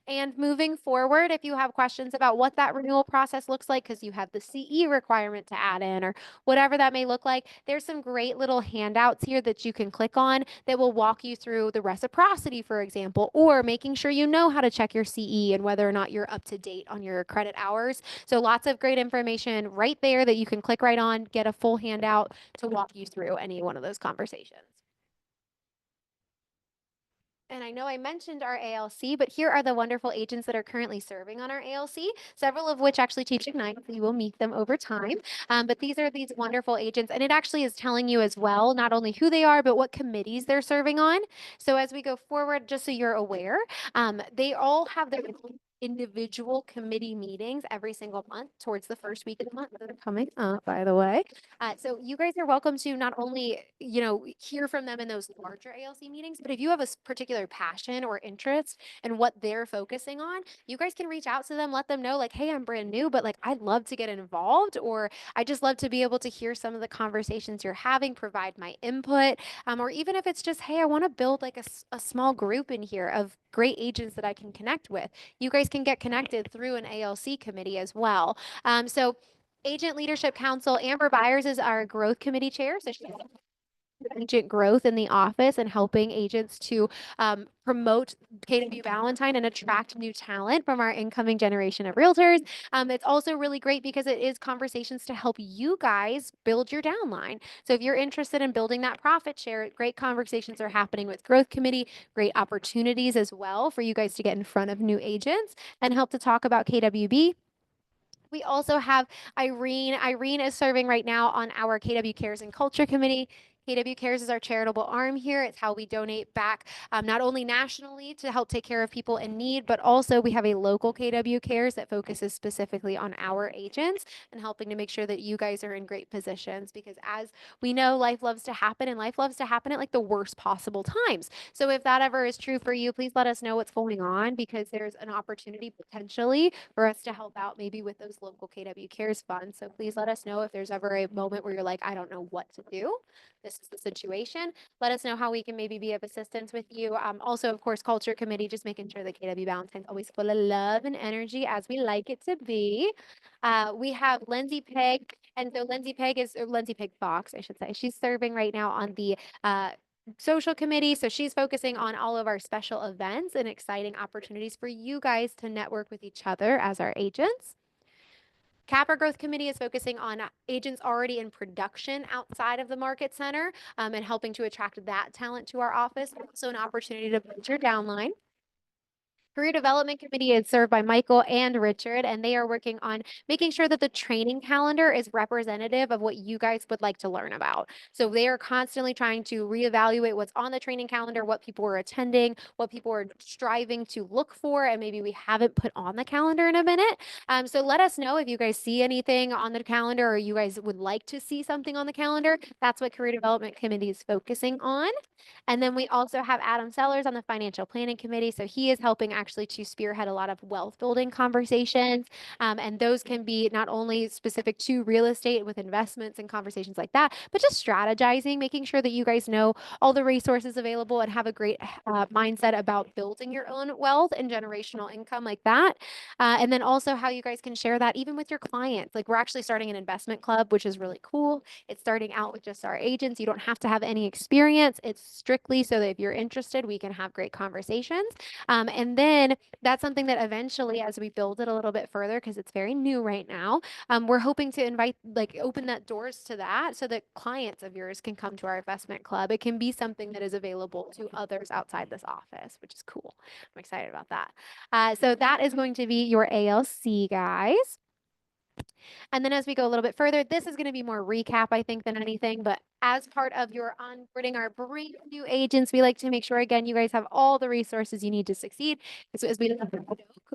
And moving forward, if you have questions about what that renewal process looks like, because you have the CE requirement to add in or whatever that may look like, there's some great little handouts here that you can click on that will walk you through the reciprocity, for example, or making sure you know how to check your CE and whether or not you're up to date on your credit hours. So lots of great information right there that you can click right on, get a full handout to walk you through any one of those conversations. And I know I mentioned our ALC, but here are the wonderful agents that are currently serving on our ALC, several of which actually teach Ignite, so you will meet them over time. But these are these wonderful agents, and it actually is telling you as well, not only who they are, but what committees they're serving on. So as we go forward, just so you're aware, they all have their individual committee meetings every single month towards the first week of the month that are coming up, by the way. So you guys are welcome to not only, hear from them in those larger ALC meetings, but if you have a particular passion or interest in what they're focusing on, you guys can reach out to them, let them know like, hey, I'm brand new, but like, I'd love to get involved, or I just love to be able to hear some of the conversations you're having, provide my input, or even if it's just, hey, I want to build like a small group in here of great agents that I can connect with. You guys can get connected through an ALC committee as well. So Agent Leadership Council, Amber Byers is our growth committee chair. So she's agent growth in the office and helping agents to promote KW Valentine and attract new talent from our incoming generation of realtors. It's also really great because it is conversations to help you guys build your downline. So if you're interested in building that profit share, great conversations are happening with Growth Committee, great opportunities as well for you guys to get in front of new agents and help to talk about KWB. We also have Irene. Irene is serving right now on our KW Cares and Culture Committee. KW Cares is our charitable arm here. It's how we donate back not only nationally to help take care of people in need, but also we have a local KW Cares that focuses specifically on our agents and helping to make sure that you guys are in great positions because as we know, life loves to happen and life loves to happen at like the worst possible times. So if that ever is true for you, please let us know what's going on because there's an opportunity potentially for us to help out maybe with those local KW Cares funds. So please let us know if there's ever a moment where you're like, I don't know what to do. This is the situation. Let us know how we can maybe be of assistance with you. Also, of course, Culture Committee, just making sure that KW Valentine's always full of love and energy as we like it to be. We have Lindsay Peg. And so Lindsay Peg is, or Lindsay Peg Fox, I should say. She's serving right now on the social committee. So she's focusing on all of our special events and exciting opportunities for you guys to network with each other as our agents. Capper Growth Committee is focusing on agents already in production outside of the market center and helping to attract that talent to our office. Also an opportunity to build your downline. Career Development Committee is served by Michael and Richard, and they are working on making sure that the training calendar is representative of what you guys would like to learn about. So they are constantly trying to reevaluate what's on the training calendar, what people are attending, what people are striving to look for, and maybe we haven't put on the calendar in a minute. So let us know if you guys see anything on the calendar or you guys would like to see something on the calendar. That's what Career Development Committee is focusing on. And then we also have Adam Sellers on the Financial Planning Committee. So he is helping actually to spearhead a lot of wealth building conversations. And those can be not only specific to real estate with investments and conversations like that, but just strategizing, making sure that you guys know all the resources available and have a great mindset about building your own wealth and generational income like that. And then also how you guys can share that even with your clients. Like we're actually starting an investment club, which is really cool. It's starting out with just our agents. You don't have to have any experience. It's strictly so that if you're interested, we can have great conversations. And then that's something that eventually, as we build it a little bit further, because it's very new right now, we're hoping to invite, like, open that doors to that so that clients of yours can come to our investment club. It can be something that is available to others outside this office, which is cool. I'm excited about that. So that is going to be your ALC, guys. And then as we go a little bit further, this is going to be more recap, I think, than anything. But as part of your onboarding our brand new agents, we like to make sure, again, you guys have all the resources you need to succeed. So as we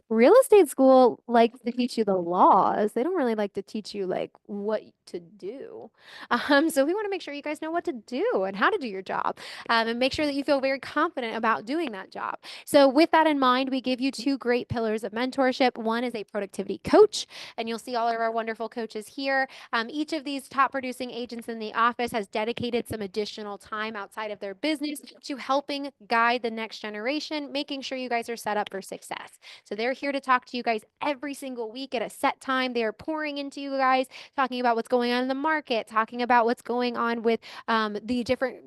real estate school likes to teach you the laws. They don't really like to teach you like what to do. So we want to make sure you guys know what to do and how to do your job, and make sure that you feel very confident about doing that job. So with that in mind, we give you two great pillars of mentorship. One is a productivity coach, and you'll see all of our wonderful coaches here. Each of these top producing agents in the office has dedicated some additional time outside of their business to helping guide the next generation, making sure you guys are set up for success. So they're here to talk to you guys every single week at a set time. They are pouring into you guys, talking about what's going on in the market, talking about what's going on with the different,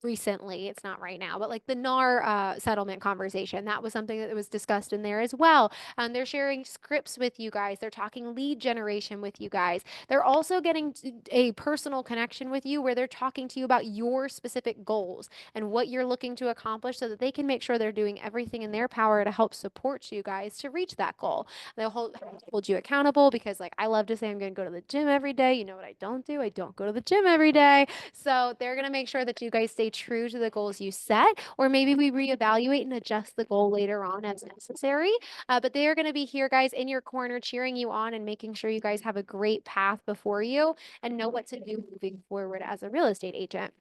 recently, it's not right now, but like the NAR settlement conversation, that was something that was discussed in there as well. They're sharing scripts with you guys. They're talking lead generation with you guys. They're also getting a personal connection with you where they're talking to you about your specific goals and what you're looking to accomplish so that they can make sure they're doing everything in their power to help support you guys to reach that goal. They'll hold you accountable because, like, I love to say I'm going to go to the gym every day. You know what I don't do? I don't go to the gym every day. So they're going to make sure that you guys stay true to the goals you set, or maybe we reevaluate and adjust the goal later on as necessary. But they are going to be here, guys, in your corner, cheering you on and making sure you guys have a great path before you and know what to do moving forward as a real estate agent.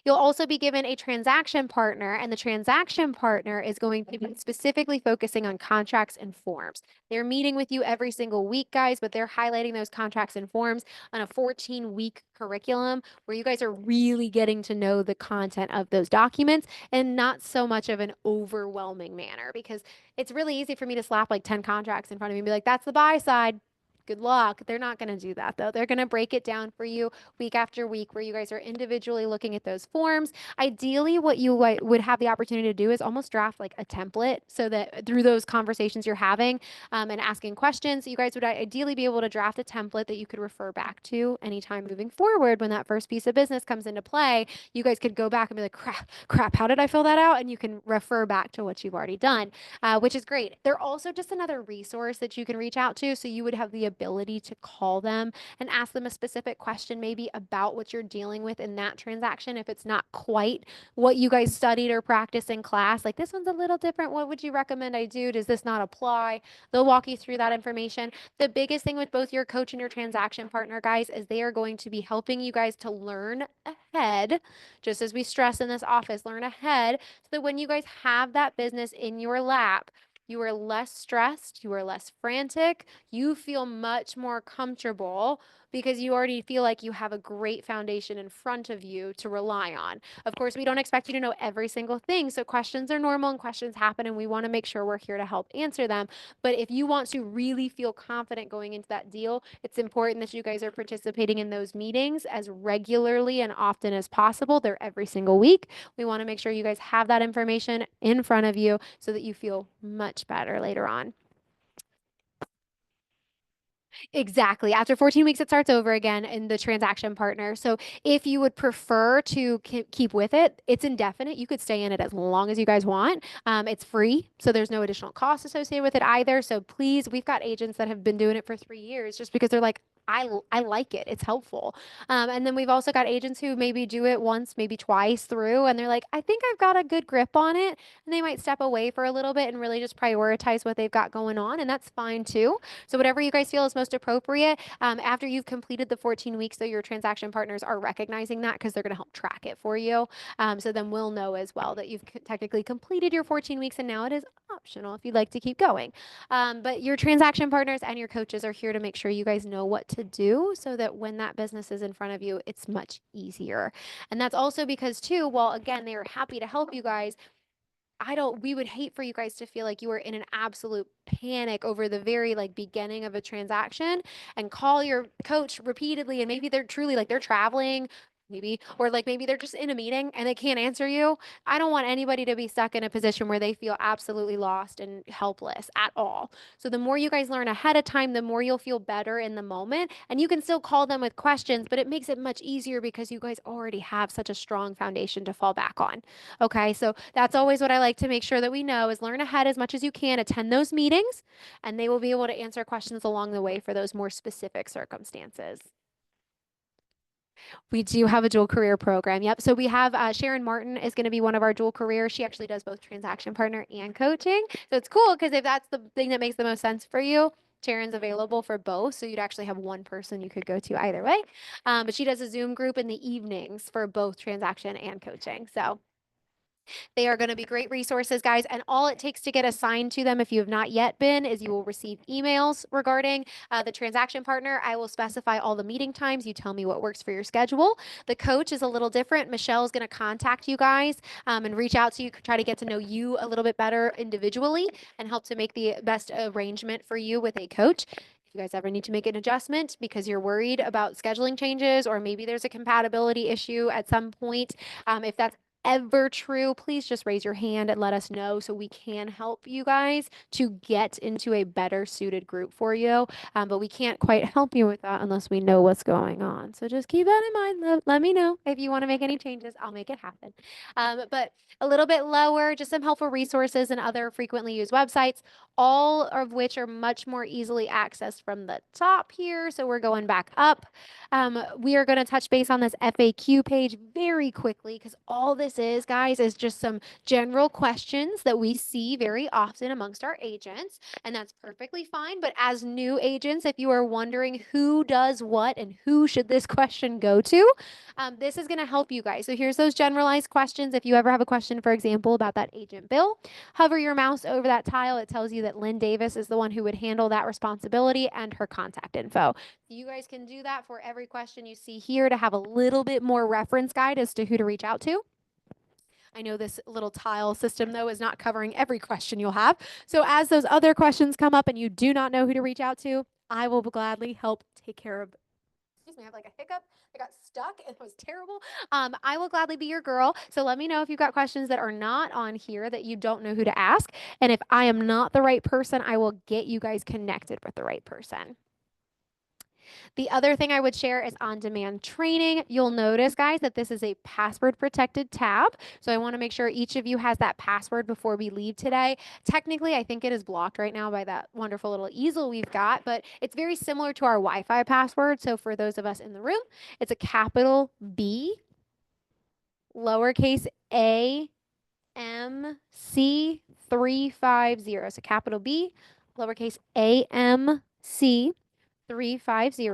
You'll also be given a transaction partner, and the transaction partner is going to be specifically focusing on contracts and forms. They're meeting with you every single week, guys, but they're highlighting those contracts and forms on a 14-week curriculum where you guys are really getting to know the content of those documents and not so much of an overwhelming manner, because it's really easy for me to slap like 10 contracts in front of me and be like, that's the buy side. Good luck. They're not going to do that though. They're going to break it down for you week after week where you guys are individually looking at those forms. Ideally, what you would have the opportunity to do is almost draft like a template so that through those conversations you're having and asking questions, you guys would ideally be able to draft a template that you could refer back to anytime moving forward when that first piece of business comes into play. You guys could go back and be like, crap, how did I fill that out? And you can refer back to what you've already done, which is great. They're also just another resource that you can reach out to. So you would have the ability to call them and ask them a specific question, maybe about what you're dealing with in that transaction. If it's not quite what you guys studied or practiced in class, like this one's a little different. What would you recommend I do? Does this not apply? They'll walk you through that information. The biggest thing with both your coach and your transaction partner, guys, is they are going to be helping you guys to learn ahead, just as we stress in this office, learn ahead so that when you guys have that business in your lap, you are less stressed, you are less frantic, you feel much more comfortable because you already feel like you have a great foundation in front of you to rely on. Of course, we don't expect you to know every single thing. So questions are normal and questions happen, and we want to make sure we're here to help answer them. But if you want to really feel confident going into that deal, it's important that you guys are participating in those meetings as regularly and often as possible. They're every single week. We want to make sure you guys have that information in front of you so that you feel much better later on. Exactly. After 14 weeks, it starts over again in the transaction partner. So if you would prefer to keep with it, it's indefinite. You could stay in it as long as you guys want. It's free, so there's no additional cost associated with it either. So please, we've got agents that have been doing it for 3 years just because they're like, I like it. It's helpful. And then we've also got agents who maybe do it once, maybe twice through, and they're like, I think I've got a good grip on it. And they might step away for a little bit and really just prioritize what they've got going on. And that's fine too. So whatever you guys feel is most appropriate. After you've completed the 14 weeks, though, your transaction partners are recognizing that because they're going to help track it for you. So then we'll know as well that you've technically completed your 14 weeks and now it is optional if you'd like to keep going. But your transaction partners and your coaches are here to make sure you guys know what to do so that when that business is in front of you, it's much easier. And that's also because, too, while again, they are happy to help you guys, we would hate for you guys to feel like you were in an absolute panic over the very like beginning of a transaction and call your coach repeatedly. And maybe they're truly like they're traveling, maybe, or like maybe they're just in a meeting and they can't answer you. I don't want anybody to be stuck in a position where they feel absolutely lost and helpless at all. So the more you guys learn ahead of time, the more you'll feel better in the moment. And you can still call them with questions, but it makes it much easier because you guys already have such a strong foundation to fall back on. Okay, so that's always what I like to make sure that we know is learn ahead as much as you can, attend those meetings, and they will be able to answer questions along the way for those more specific circumstances. We do have a dual career program. Yep. So we have Sharon Martin is going to be one of our dual careers. She actually does both transaction partner and coaching. So it's cool because if that's the thing that makes the most sense for you, Sharon's available for both. So you'd actually have one person you could go to either way. But she does a Zoom group in the evenings for both transaction and coaching. So they are going to be great resources, guys. And all it takes to get assigned to them, if you have not yet been, is you will receive emails regarding the transaction partner. I will specify all the meeting times. You tell me what works for your schedule. The coach is a little different. Michelle is going to contact you guys and reach out to you, try to get to know you a little bit better individually and help to make the best arrangement for you with a coach. If you guys ever need to make an adjustment because you're worried about scheduling changes or maybe there's a compatibility issue at some point, if that's ever true, please just raise your hand and let us know so we can help you guys to get into a better suited group for you. But we can't quite help you with that unless we know what's going on. So just keep that in mind. Let me know if you want to make any changes. I'll make it happen. But a little bit lower, just some helpful resources and other frequently used websites, all of which are much more easily accessed from the top here. So we're going back up. We are going to touch base on this FAQ page very quickly because all this is, guys, is just some general questions that we see very often amongst our agents, and that's perfectly fine. But as new agents, if you are wondering who does what and who should this question go to, this is going to help you guys. So here's those generalized questions. If you ever have a question, for example, about that agent bill, hover your mouse over that tile. It tells you that Lynn Davis is the one who would handle that responsibility and her contact info. You guys can do that for every question you see here to have a little bit more reference guide as to who to reach out to. I know this little tile system, though, is not covering every question you'll have. So as those other questions come up and you do not know who to reach out to, I will gladly help take care of. Excuse me, I have like a hiccup. I got stuck. It was terrible. I will gladly be your girl. So let me know if you've got questions that are not on here that you don't know who to ask. And if I am not the right person, I will get you guys connected with the right person. The other thing I would share is on-demand training. You'll notice, guys, that this is a password-protected tab. So I want to make sure each of you has that password before we leave today. Technically, I think it is blocked right now by that wonderful little easel we've got, but it's very similar to our Wi-Fi password. So for those of us in the room, it's a capital B, lowercase a, M, C, 350. So capital B, lowercase a, M, C, 350.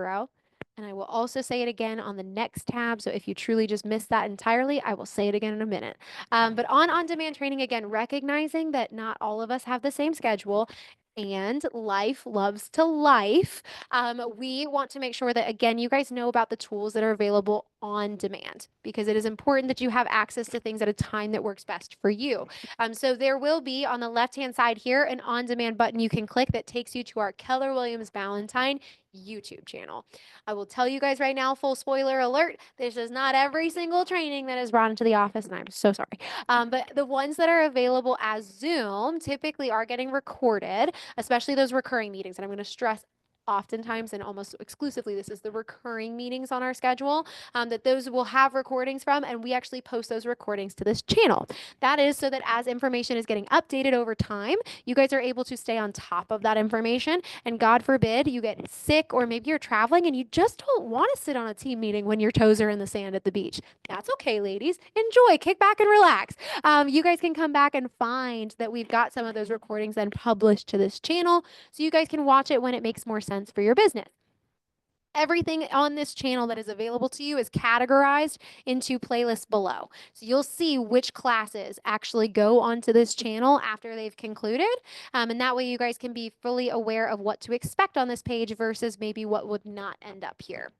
And I will also say it again on the next tab. So if you truly just missed that entirely, I will say it again in a minute. But on-demand training, again, recognizing that not all of us have the same schedule and life loves to life. We want to make sure that, again, you guys know about the tools that are available on demand because it is important that you have access to things at a time that works best for you. So there will be on the left-hand side here an on-demand button you can click that takes you to our Keller Williams Ballantyne YouTube channel. I will tell you guys right now, full spoiler alert, this is not every single training that is brought into the office, and I'm so sorry. But the ones that are available as Zoom typically are getting recorded, especially those recurring meetings. And I'm going to stress oftentimes and almost exclusively, this is the recurring meetings on our schedule, that those will have recordings from, and we actually post those recordings to this channel. That is so that as information is getting updated over time, you guys are able to stay on top of that information. And God forbid you get sick, or maybe you're traveling and you just don't want to sit on a team meeting when your toes are in the sand at the beach. That's okay, ladies. Enjoy, kick back and relax. You guys can come back and find that we've got some of those recordings then published to this channel, so you guys can watch it when it makes more sense for your business. Everything on this channel that is available to you is categorized into playlists below. So you'll see which classes actually go onto this channel after they've concluded. And that way you guys can be fully aware of what to expect on this page versus maybe what would not end up here.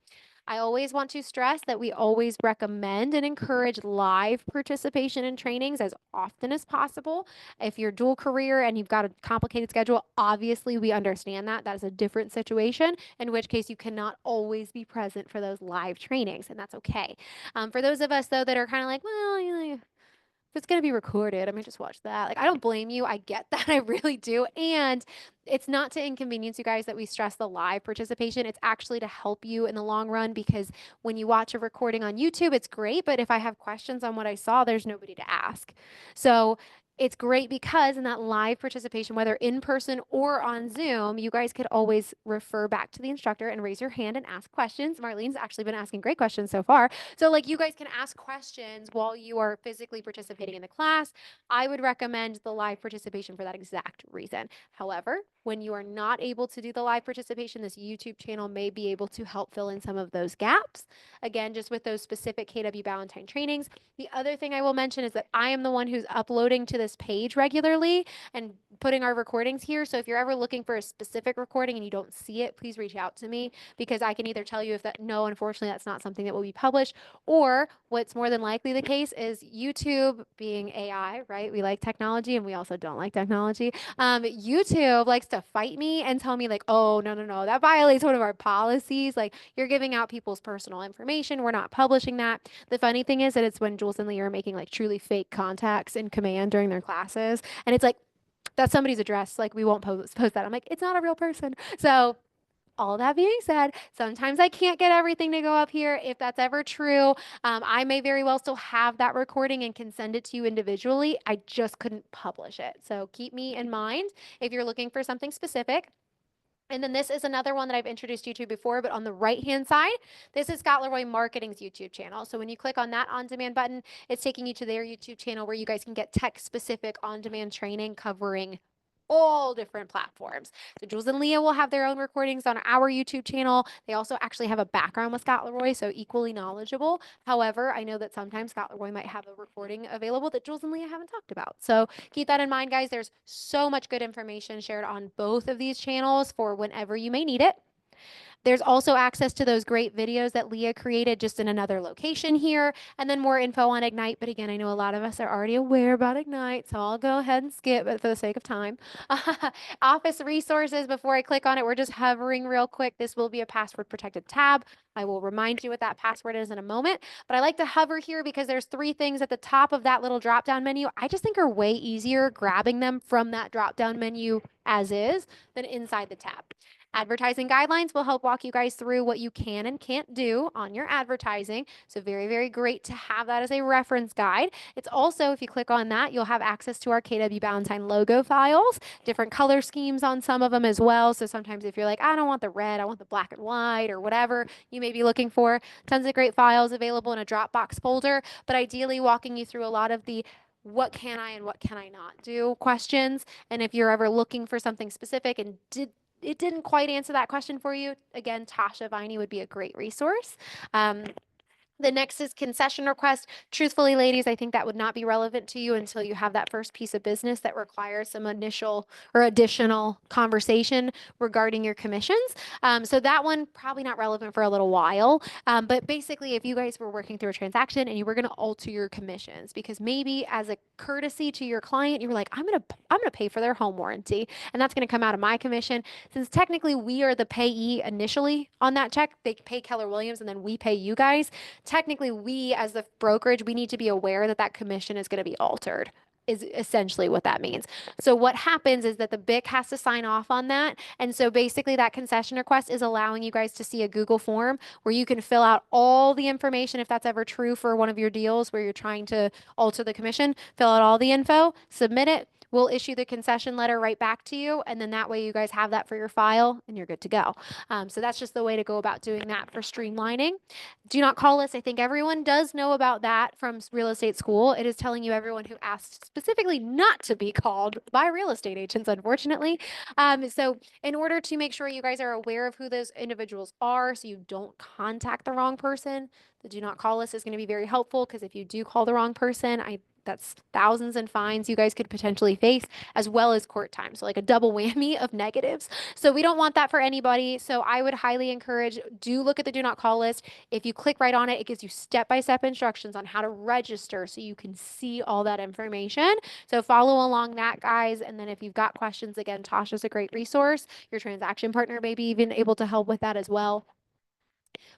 I always want to stress that we always recommend and encourage live participation in trainings as often as possible. If you're dual career and you've got a complicated schedule, obviously we understand that. That is a different situation, in which case you cannot always be present for those live trainings, and that's okay. For those of us, though, that are kind of like, well, if it's going to be recorded, I might just watch that. Like, I don't blame you. I get that. I really do. And it's not to inconvenience you guys that we stress the live participation. It's actually to help you in the long run, because when you watch a recording on YouTube, it's great. But if I have questions on what I saw, there's nobody to ask. So it's great because in that live participation, whether in person or on Zoom, you guys could always refer back to the instructor and raise your hand and ask questions. Marlene's actually been asking great questions so far. So like, you guys can ask questions while you are physically participating in the class. I would recommend the live participation for that exact reason. However, when you are not able to do the live participation, this YouTube channel may be able to help fill in some of those gaps. Again, just with those specific KW Ballantyne trainings. The other thing I will mention is that I am the one who's uploading to this page regularly and putting our recordings here. So if you're ever looking for a specific recording and you don't see it, please reach out to me, because I can either tell you if that, no, unfortunately, that's not something that will be published, or what's more than likely the case is YouTube, being AI, right? We like technology and we also don't like technology. YouTube likes to fight me and tell me like, oh, no, no, no, that violates one of our policies. Like, you're giving out people's personal information. We're not publishing that. The funny thing is that it's when Jules and Lee are making like truly fake contacts in command during their classes. And it's like, that's somebody's address. Like, we won't post that. I'm like, it's not a real person. So all that being said, sometimes I can't get everything to go up here. If that's ever true, I may very well still have that recording and can send it to you individually. I just couldn't publish it. So keep me in mind if you're looking for something specific. And then this is another one that I've introduced you to before, but on the right-hand side, this is Scott Leroy Marketing's YouTube channel. So when you click on that on-demand button, it's taking you to their YouTube channel where you guys can get tech-specific on-demand training covering all different platforms. So Jules and Leah will have their own recordings on our YouTube channel. They also actually have a background with Scott Leroy, so equally knowledgeable. However, I know that sometimes Scott Leroy might have a recording available that Jules and Leah haven't talked about. So keep that in mind, guys. There's so much good information shared on both of these channels for whenever you may need it. There's also access to those great videos that Leah created just in another location here, and then more info on Ignite. But again, I know a lot of us are already aware about Ignite, so I'll go ahead and skip it for the sake of time. Office resources, before I click on it, we're just hovering real quick. This will be a password protected tab. I will remind you what that password is in a moment, but I like to hover here because there's three things at the top of that little drop down menu. I just think are way easier grabbing them from that drop down menu as is than inside the tab. Advertising guidelines will help walk you guys through what you can and can't do on your advertising. So very, very great to have that as a reference guide. It's also, if you click on that, you'll have access to our KW Ballantyne logo files, different color schemes on some of them as well. So sometimes if you're like, I don't want the red, I want the black and white or whatever you may be looking for, tons of great files available in a Dropbox folder, but ideally walking you through a lot of the what can I and what can I not do questions. And if you're ever looking for something specific and it didn't quite answer that question for you, again, Tasha Viney would be a great resource. The next is concession request. Truthfully, ladies, I think that would not be relevant to you until you have that first piece of business that requires some initial or additional conversation regarding your commissions. So that one probably not relevant for a little while. But basically, if you guys were working through a transaction and you were going to alter your commissions, because maybe as a courtesy to your client, you were like, I'm gonna pay for their home warranty, and that's going to come out of my commission. Since technically we are the payee initially on that check, they pay Keller Williams and then we pay you guys. Technically, we as the brokerage, we need to be aware that that commission is going to be altered. is essentially what that means. So what happens is that the BIC has to sign off on that. And so basically that concession request is allowing you guys to see a Google form where you can fill out all the information if that's ever true for one of your deals where you're trying to alter the commission, fill out all the info, submit it. We'll issue the concession letter right back to you. And then that way you guys have that for your file and you're good to go. So that's just the way to go about doing that for streamlining. Do not call list. I think everyone does know about that from real estate school. It is telling you everyone who asked specifically not to be called by real estate agents, unfortunately. So in order to make sure you guys are aware of who those individuals are so you don't contact the wrong person, the do not call list is going to be very helpful because if you do call the wrong person, that's thousands in fines you guys could potentially face, as well as court time. So like a double whammy of negatives. So we don't want that for anybody. So I would highly encourage, do look at the do not call list. If you click right on it, it gives you step-by-step instructions on how to register so you can see all that information. So follow along that, guys. And then if you've got questions, again, Tasha's a great resource. Your transaction partner may be even able to help with that as well.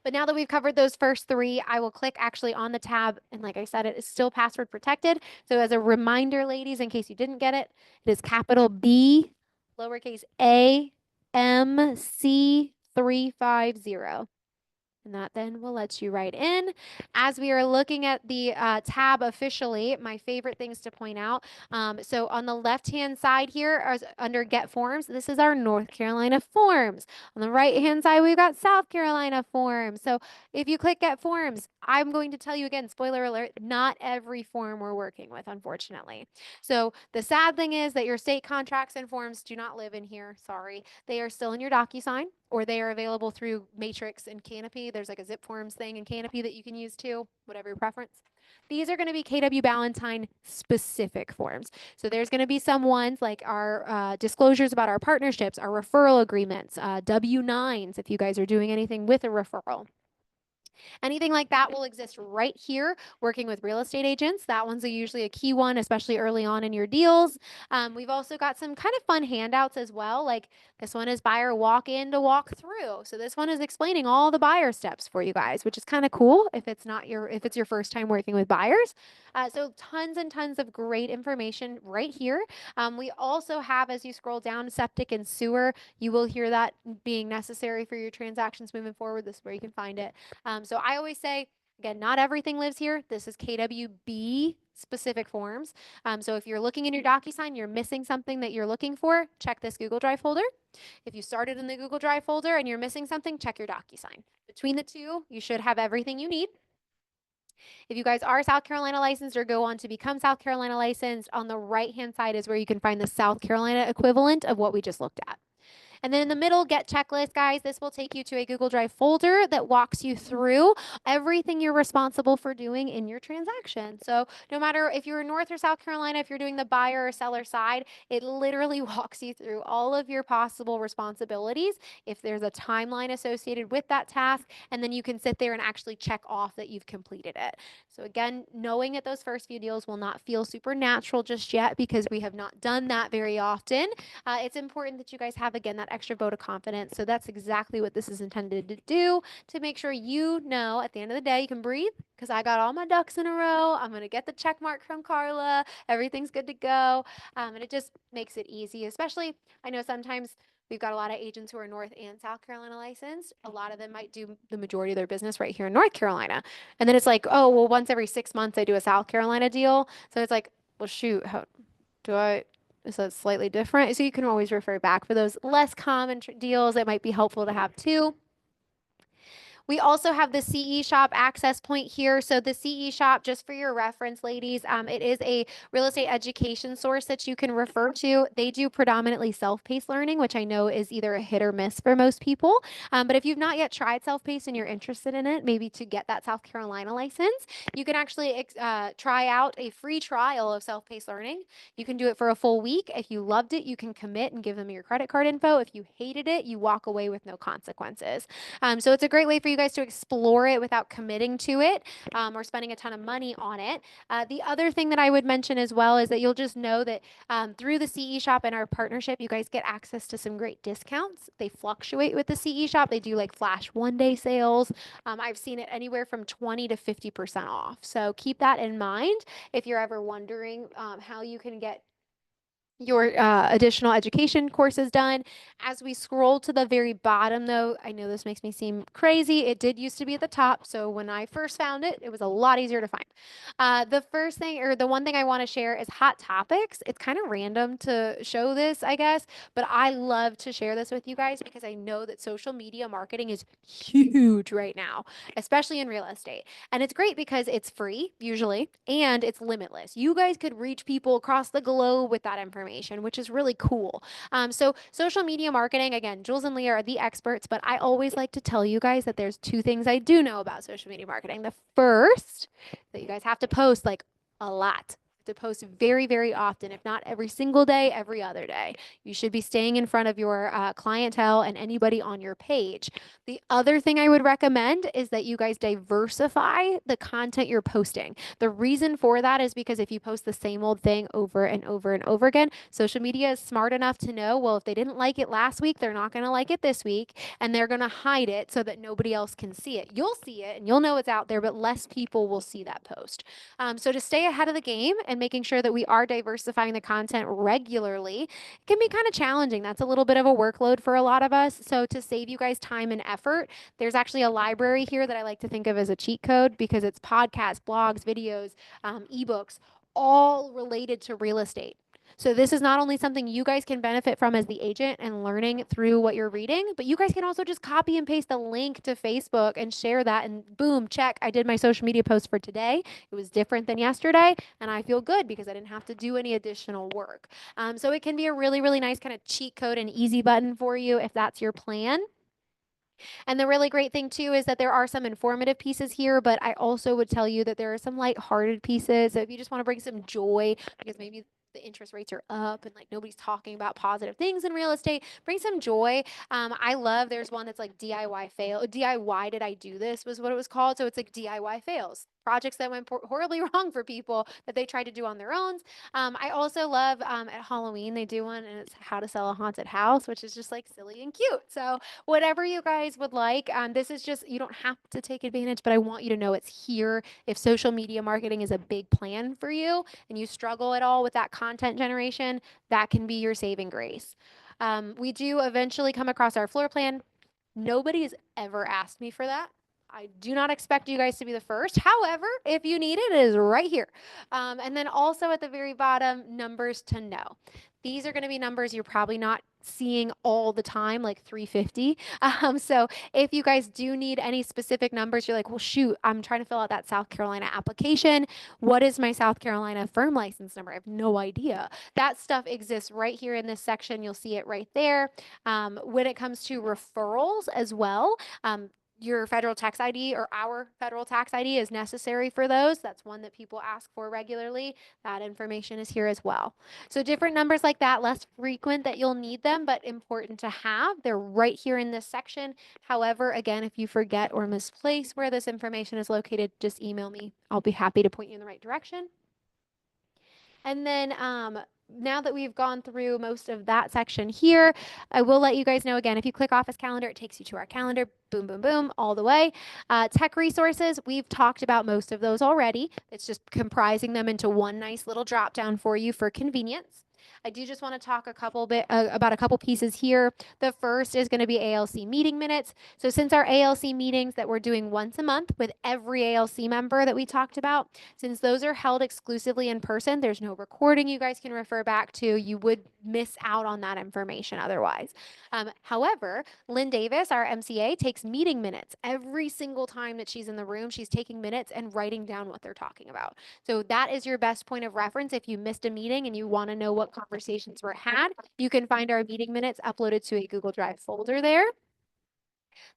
But now that we've covered those first three, I will click actually on the tab. And like I said, it is still password protected. So as a reminder, ladies, in case you didn't get it, it is capital B, lowercase a, M, C, 350. And that then will let you right in. As we are looking at the tab officially, my favorite things to point out. So on the left-hand side here, under Get Forms, this is our North Carolina forms. On the right-hand side, we've got South Carolina forms. So if you click Get Forms, I'm going to tell you again, spoiler alert, not every form we're working with, unfortunately. So the sad thing is that your state contracts and forms do not live in here. Sorry. They are still in your DocuSign, or they are available through Matrix and Canopy. There's like a zip forms thing in Canopy that you can use too, whatever your preference. These are going to be KW Ballantyne specific forms. So there's going to be some ones like our disclosures about our partnerships, our referral agreements, W-9s if you guys are doing anything with a referral. Anything like that will exist right here working with real estate agents. That one's usually a key one, especially early on in your deals. We've also got some kind of fun handouts as well. Like this one is buyer walk in to walk through. So this one is explaining all the buyer steps for you guys, which is kind of cool if it's your first time working with buyers. So tons and tons of great information right here. We also have, as you scroll down, septic and sewer. You will hear that being necessary for your transactions moving forward. This is where you can find it. So I always say, again, not everything lives here. This is KWB specific forms. So if you're looking in your DocuSign, you're missing something that you're looking for, check this Google Drive folder. If you started in the Google Drive folder and you're missing something, check your DocuSign. Between the two, you should have everything you need. If you guys are South Carolina licensed or go on to become South Carolina licensed, on the right-hand side is where you can find the South Carolina equivalent of what we just looked at. And then in the middle, Get Checklist, guys. This will take you to a Google Drive folder that walks you through everything you're responsible for doing in your transaction. So no matter if you're in North or South Carolina, if you're doing the buyer or seller side, it literally walks you through all of your possible responsibilities. If there's a timeline associated with that task, and then you can sit there and actually check off that you've completed it. So again, knowing that those first few deals will not feel supernatural just yet because we have not done that very often. It's important that you guys have, again, that extra vote of confidence. So that's exactly what this is intended to do, to make sure you know at the end of the day you can breathe because I got all my ducks in a row. I'm going to get the check mark from Carla. Everything's good to go. And it just makes it easy, especially I know sometimes we've got a lot of agents who are North and South Carolina licensed. A lot of them might do the majority of their business right here in North Carolina. And then it's like, oh, well, once every 6 months I do a South Carolina deal. So it's like, well, shoot, is that slightly different? So you can always refer back for those less common deals that might be helpful to have too. We also have the CE Shop access point here. So the CE Shop, just for your reference, ladies, it is a real estate education source that you can refer to. They do predominantly self-paced learning, which I know is either a hit or miss for most people. But if you've not yet tried self-paced and you're interested in it, maybe to get that South Carolina license, you can actually try out a free trial of self-paced learning. You can do it for a full week. If you loved it, you can commit and give them your credit card info. If you hated it, you walk away with no consequences. So it's a great way for you you guys to explore it without committing to it or spending a ton of money on it. The other thing that I would mention as well is that you'll just know that through the CE shop and our partnership, you guys get access to some great discounts. They fluctuate with the CE shop. They do like flash 1 day sales. I've seen it anywhere from 20 to 50% off. So keep that in mind if you're ever wondering how you can get your additional education courses done. As we scroll to the very bottom, though, I know this makes me seem crazy. It did used to be at the top. So when I first found it, it was a lot easier to find. The first thing or the one thing I want to share is hot topics. It's kind of random to show this, I guess, but I love to share this with you guys because I know that social media marketing is huge right now, especially in real estate. And it's great because it's free, usually, and it's limitless. You guys could reach people across the globe with that information, which is really cool. So, social media marketing, again, Jules and Leah are the experts, but I always like to tell you guys that there's two things I do know about social media marketing. The first, that you guys have to post like a lot. To post very, very often, if not every single day, every other day. You should be staying in front of your clientele and anybody on your page. The other thing I would recommend is that you guys diversify the content you're posting. The reason for that is because if you post the same old thing over and over and over again, social media is smart enough to know, well, if they didn't like it last week, they're not going to like it this week, and they're going to hide it so that nobody else can see it. You'll see it and you'll know it's out there, but less people will see that post. So to stay ahead of the game and making sure that we are diversifying the content regularly, it can be kind of challenging. That's a little bit of a workload for a lot of us. So to save you guys time and effort, there's actually a library here that I like to think of as a cheat code because it's podcasts, blogs, videos, ebooks, all related to real estate. So this is not only something you guys can benefit from as the agent and learning through what you're reading, but you guys can also just copy and paste the link to Facebook and share that and boom, check, I did my social media post for today. It was different than yesterday and I feel good because I didn't have to do any additional work. So it can be a really, really nice kind of cheat code and easy button for you if that's your plan. And the really great thing too is that there are some informative pieces here, but I also would tell you that there are some lighthearted pieces. So if you just want to bring some joy, because maybe the interest rates are up and like nobody's talking about positive things in real estate, bring some joy. I love, there's one that's like DIY fail. DIY did I do this was what it was called. So it's like DIY fails. Projects that went horribly wrong for people that they tried to do on their own. I also love at Halloween, they do one and it's how to sell a haunted house, which is just like silly and cute. So whatever you guys would like. This is just, you don't have to take advantage, but I want you to know it's here. If social media marketing is a big plan for you and you struggle at all with that content generation, that can be your saving grace. We do eventually come across our floor plan. Nobody has ever asked me for that. I do not expect you guys to be the first. However, if you need it, it is right here. And then also at the very bottom, numbers to know. These are going to be numbers you're probably not seeing all the time, like 350. So if you guys do need any specific numbers, you're like, well, shoot, I'm trying to fill out that South Carolina application. What is my South Carolina firm license number? I have no idea. That stuff exists right here in this section. You'll see it right there. When it comes to referrals as well, your federal tax ID or our federal tax ID is necessary for those. That's one that people ask for regularly. That information is here as well. So different numbers like that, less frequent that you'll need them, but important to have. They're right here in this section. However, again, if you forget or misplace where this information is located, just email me. I'll be happy to point you in the right direction. And then now that we've gone through most of that section here, I will let you guys know again, if you click Office Calendar, it takes you to our calendar. Boom, boom, boom, all the way. Tech resources, we've talked about most of those already. It's just comprising them into one nice little drop down for you for convenience. I do just want to talk about a couple pieces here. The first is going to be ALC meeting minutes. So since our ALC meetings that we're doing once a month with every ALC member that we talked about, since those are held exclusively in person, there's no recording you guys can refer back to. You would miss out on that information otherwise. However, Lynn Davis, our MCA, takes meeting minutes every single time that she's in the room. She's taking minutes and writing down what they're talking about. So that is your best point of reference. If you missed a meeting and you want to know what conversations were had, you can find our meeting minutes uploaded to a Google Drive folder there.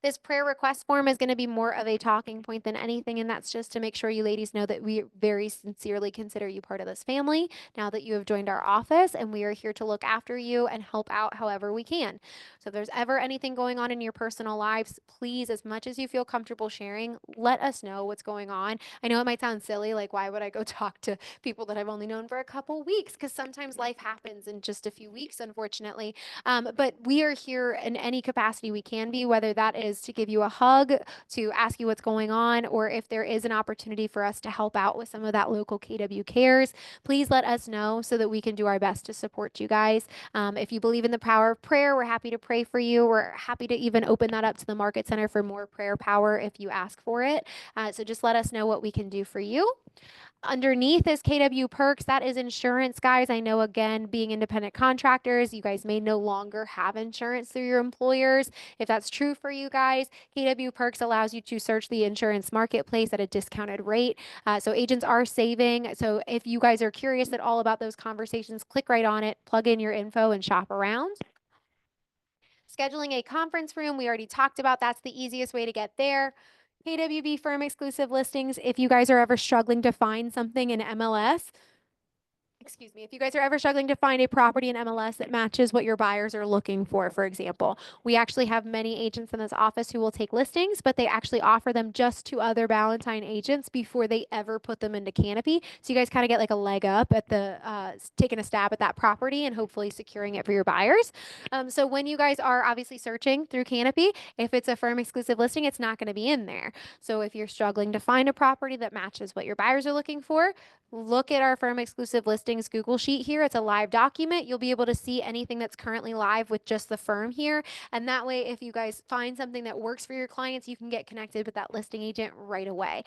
This prayer request form is going to be more of a talking point than anything, and that's just to make sure you ladies know that we very sincerely consider you part of this family now that you have joined our office, and we are here to look after you and help out however we can. So if there's ever anything going on in your personal lives, please, as much as you feel comfortable sharing, let us know what's going on. I know it might sound silly, like why would I go talk to people that I've only known for a couple weeks? Because sometimes life happens in just a few weeks, unfortunately. But we are here in any capacity we can be, whether that is to give you a hug, to ask you what's going on, or if there is an opportunity for us to help out with some of that local KW cares, please let us know so that we can do our best to support you guys. If you believe in the power of prayer, we're happy to pray for you. We're happy to even open that up to the Market Center for more prayer power if you ask for it. So just let us know what we can do for you. Underneath is KW Perks. That is insurance, guys. I know, again, being independent contractors, you guys may no longer have insurance through your employers. If that's true for you guys, KW Perks allows you to search the insurance marketplace at a discounted rate. So agents are saving. So if you guys are curious at all about those conversations, click right on it, plug in your info, and shop around. Scheduling a conference room, we already talked about. That's the easiest way to get there. KWB firm exclusive listings. If you guys are ever struggling to find something in MLS, excuse me, if you guys are ever struggling to find a property in MLS that matches what your buyers are looking for example, we actually have many agents in this office who will take listings, but they actually offer them just to other Valentine agents before they ever put them into Canopy. So you guys kind of get like a leg up at the taking a stab at that property and hopefully securing it for your buyers. So when you guys are obviously searching through Canopy, if it's a firm exclusive listing, it's not going to be in there. So if you're struggling to find a property that matches what your buyers are looking for, look at our firm exclusive listings Google Sheet here. It's a live document. You'll be able to see anything that's currently live with just the firm here. And that way, if you guys find something that works for your clients, you can get connected with that listing agent right away.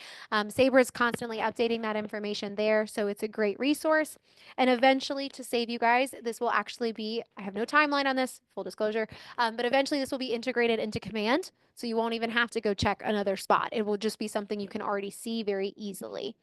Sabre is constantly updating that information there. So it's a great resource. And eventually, to save you guys, this will actually be, I have no timeline on this, full disclosure, but eventually this will be integrated into Command. So you won't even have to go check another spot. It will just be something you can already see very easily.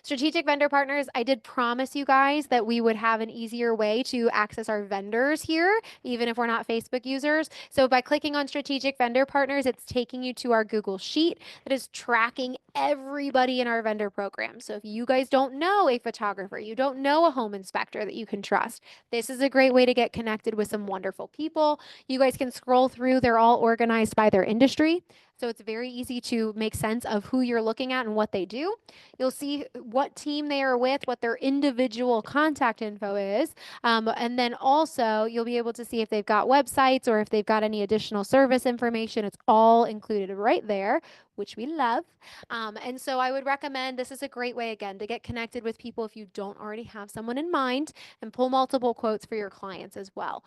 Strategic vendor partners, I did promise you guys that we would have an easier way to access our vendors here, even if we're not Facebook users. So by clicking on strategic vendor partners, it's taking you to our Google Sheet that is tracking everybody in our vendor program. So if you guys don't know a photographer, you don't know a home inspector that you can trust, this is a great way to get connected with some wonderful people. You guys can scroll through, they're all organized by their industry. So it's very easy to make sense of who you're looking at and what they do. You'll see what team they are with, what their individual contact info is. And then also you'll be able to see if they've got websites or if they've got any additional service information. It's all included right there, which we love. And so I would recommend this is a great way, again, to get connected with people if you don't already have someone in mind and pull multiple quotes for your clients as well.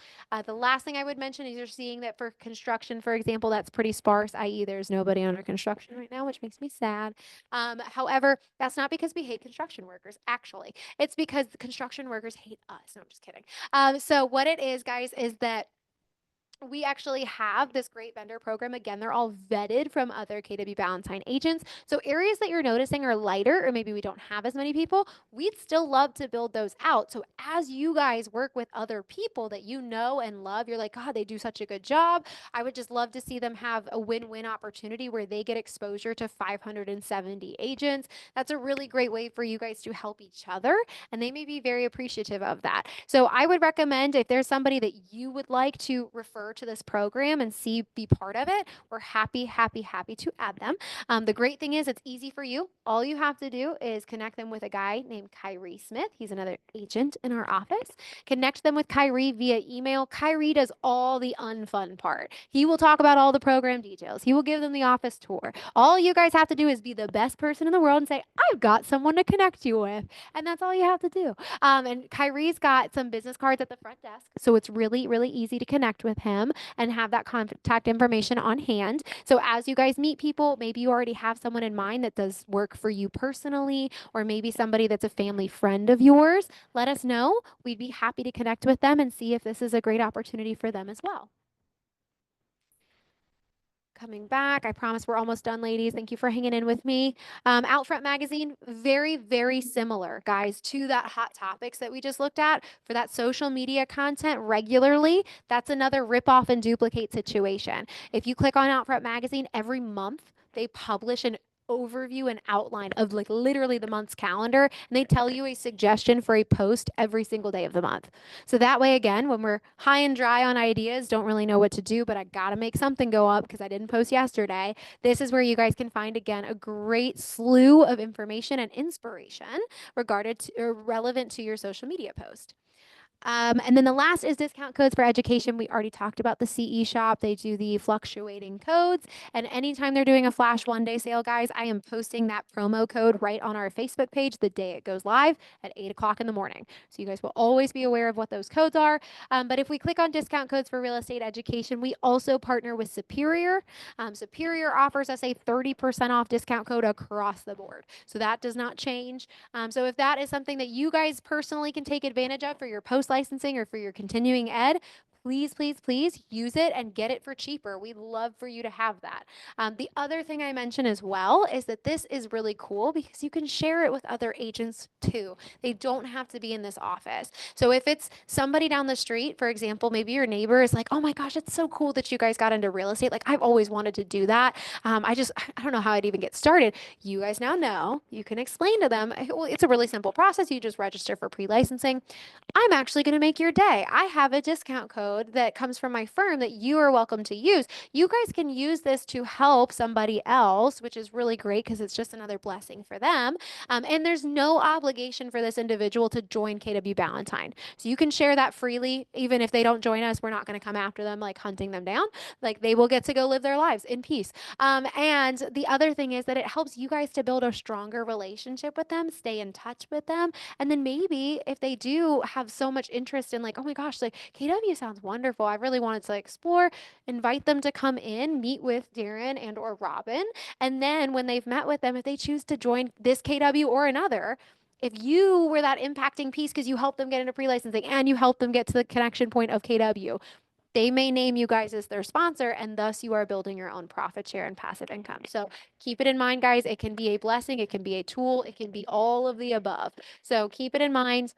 The last thing I would mention is you're seeing that for construction, for example, that's pretty sparse, i.e., there's nobody under construction right now, which makes me sad. However, that's not because we hate construction workers, actually. It's because construction workers hate us. No, I'm just kidding. So what it is, guys, is that we actually have this great vendor program. Again, they're all vetted from other KW Valentine agents. So areas that you're noticing are lighter, or maybe we don't have as many people, we'd still love to build those out. So as you guys work with other people that you know and love, you're like, God, they do such a good job. I would just love to see them have a win-win opportunity where they get exposure to 570 agents. That's a really great way for you guys to help each other, and they may be very appreciative of that. So I would recommend if there's somebody that you would like to refer to this program and see be part of it, we're happy, happy, happy to add them. The great thing is it's easy for you. All you have to do is connect them with a guy named Kyrie Smith. He's another agent in our office. Connect them with Kyrie via email. Kyrie does all the unfun part. He will talk about all the program details. He will give them the office tour. All you guys have to do is be the best person in the world and say, I've got someone to connect you with. And that's all you have to do. And Kyrie's got some business cards at the front desk. So it's really, really easy to connect with him and have that contact information on hand. So as you guys meet people, maybe you already have someone in mind that does work for you personally, or maybe somebody that's a family friend of yours, let us know. We'd be happy to connect with them and see if this is a great opportunity for them as well. Coming back. I promise we're almost done, ladies. Thank you for hanging in with me. Outfront Magazine, very, very similar, guys, to that hot topics that we just looked at for that social media content regularly. That's another rip off and duplicate situation. If you click on Outfront Magazine every month, they publish an overview and outline of like literally the month's calendar, and they tell you a suggestion for a post every single day of the month. So that way, again, when we're high and dry on ideas, don't really know what to do, but I got to make something go up because I didn't post yesterday. This is where you guys can find, again, a great slew of information and inspiration regarded to, or relevant to your social media post. And then the last is discount codes for education. We already talked about the CE shop. They do the fluctuating codes. And anytime they're doing a flash 1 day sale, guys, I am posting that promo code right on our Facebook page the day it goes live at 8 o'clock in the morning. So you guys will always be aware of what those codes are. But if we click on discount codes for real estate education, we also partner with Superior. Superior offers us a 30% off discount code across the board. So that does not change. So if that is something that you guys personally can take advantage of for your post licensing or for your continuing ed, please, please, please use it and get it for cheaper. We'd love for you to have that. The other thing I mentioned as well is that this is really cool because you can share it with other agents too. They don't have to be in this office. So if it's somebody down the street, for example, maybe your neighbor is like, oh my gosh, it's so cool that you guys got into real estate. Like I've always wanted to do that. I don't know how I'd even get started. You guys now know. You can explain to them, well, it's a really simple process. You just register for pre-licensing. I'm actually going to make your day. I have a discount code that comes from my firm that you are welcome to use. You guys can use this to help somebody else, which is really great because it's just another blessing for them. And there's no obligation for this individual to join KW Ballantyne. So you can share that freely. Even if they don't join us, we're not going to come after them like hunting them down. Like they will get to go live their lives in peace. And the other thing is that it helps you guys to build a stronger relationship with them, stay in touch with them. And then maybe if they do have so much interest in like, oh my gosh, like KW sounds wonderful. I really wanted to explore, invite them to come in, meet with Darren and or Robin. And then when they've met with them, if they choose to join this KW or another, if you were that impacting piece because you helped them get into pre-licensing and you helped them get to the connection point of KW, they may name you guys as their sponsor, and thus you are building your own profit share and passive income. So keep it in mind, guys. It can be a blessing, it can be a tool, it can be all of the above. So keep it in mind.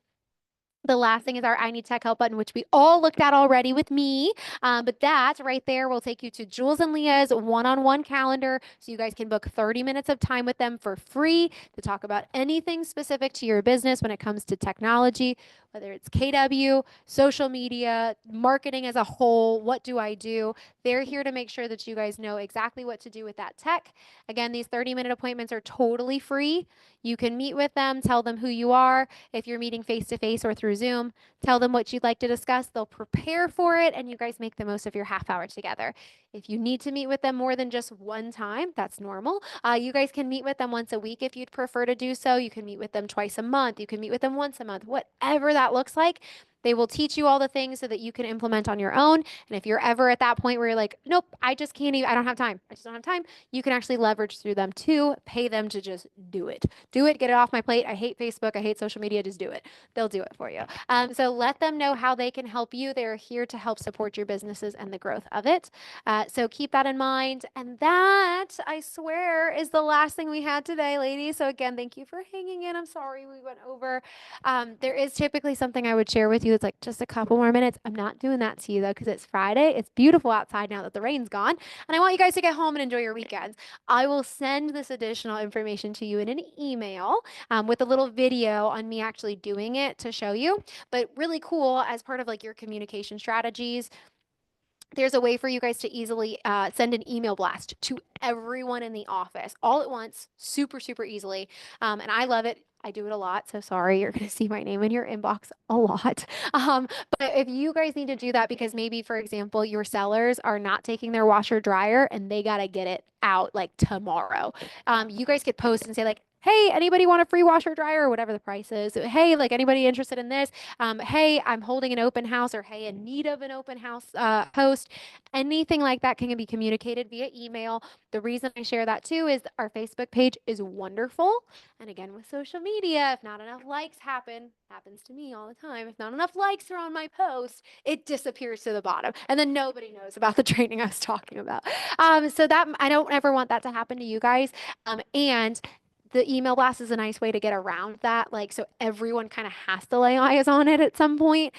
The last thing is our I Need Tech Help button, which we all looked at already with me. But that right there will take you to Jules and Leah's one-on-one calendar. So you guys can book 30 minutes of time with them for free to talk about anything specific to your business when it comes to technology, whether it's KW, social media, marketing as a whole. What do I do? They're here to make sure that you guys know exactly what to do with that tech. Again, these 30-minute appointments are totally free. You can meet with them, tell them who you are. If you're meeting face to face or through Zoom, tell them what you'd like to discuss. They'll prepare for it, and you guys make the most of your half hour together. If you need to meet with them more than just one time, that's normal. You guys can meet with them once a week if you'd prefer to do so. You can meet with them twice a month. You can meet with them once a month, whatever that looks like. They will teach you all the things so that you can implement on your own. And if you're ever at that point where you're like, nope, I just can't even, I don't have time. I just don't have time. You can actually leverage through them too. Pay them to just do it. Do it. Get it off my plate. I hate Facebook. I hate social media. Just do it. They'll do it for you. So let them know how they can help you. They're here to help support your businesses and the growth of it. So keep that in mind. And that, I swear, is the last thing we had today, ladies. So again, thank you for hanging in. I'm sorry we went over. There is typically something I would share with you that's like just a couple more minutes. I'm not doing that to you though, because it's Friday. It's beautiful outside now that the rain's gone. And I want you guys to get home and enjoy your weekends. I will send this additional information to you in an email with a little video on me actually doing it to show you. But really cool as part of like your communication strategies, there's a way for you guys to easily send an email blast to everyone in the office all at once, super, super easily. And I love it. I do it a lot. So sorry, you're going to see my name in your inbox a lot. But if you guys need to do that because maybe, for example, your sellers are not taking their washer dryer and they got to get it out like tomorrow, you guys could post and say like, hey, anybody want a free washer dryer or whatever the price is? Hey, like anybody interested in this? Hey, I'm holding an open house, or hey, in need of an open house host. Anything like that can be communicated via email. The reason I share that too is our Facebook page is wonderful. And again, with social media, if not enough likes happens to me all the time. If not enough likes are on my post, it disappears to the bottom. And then nobody knows about the training I was talking about. So that I don't ever want that to happen to you guys. And the email blast is a nice way to get around that. Like, so everyone kind of has to lay eyes on it at some point.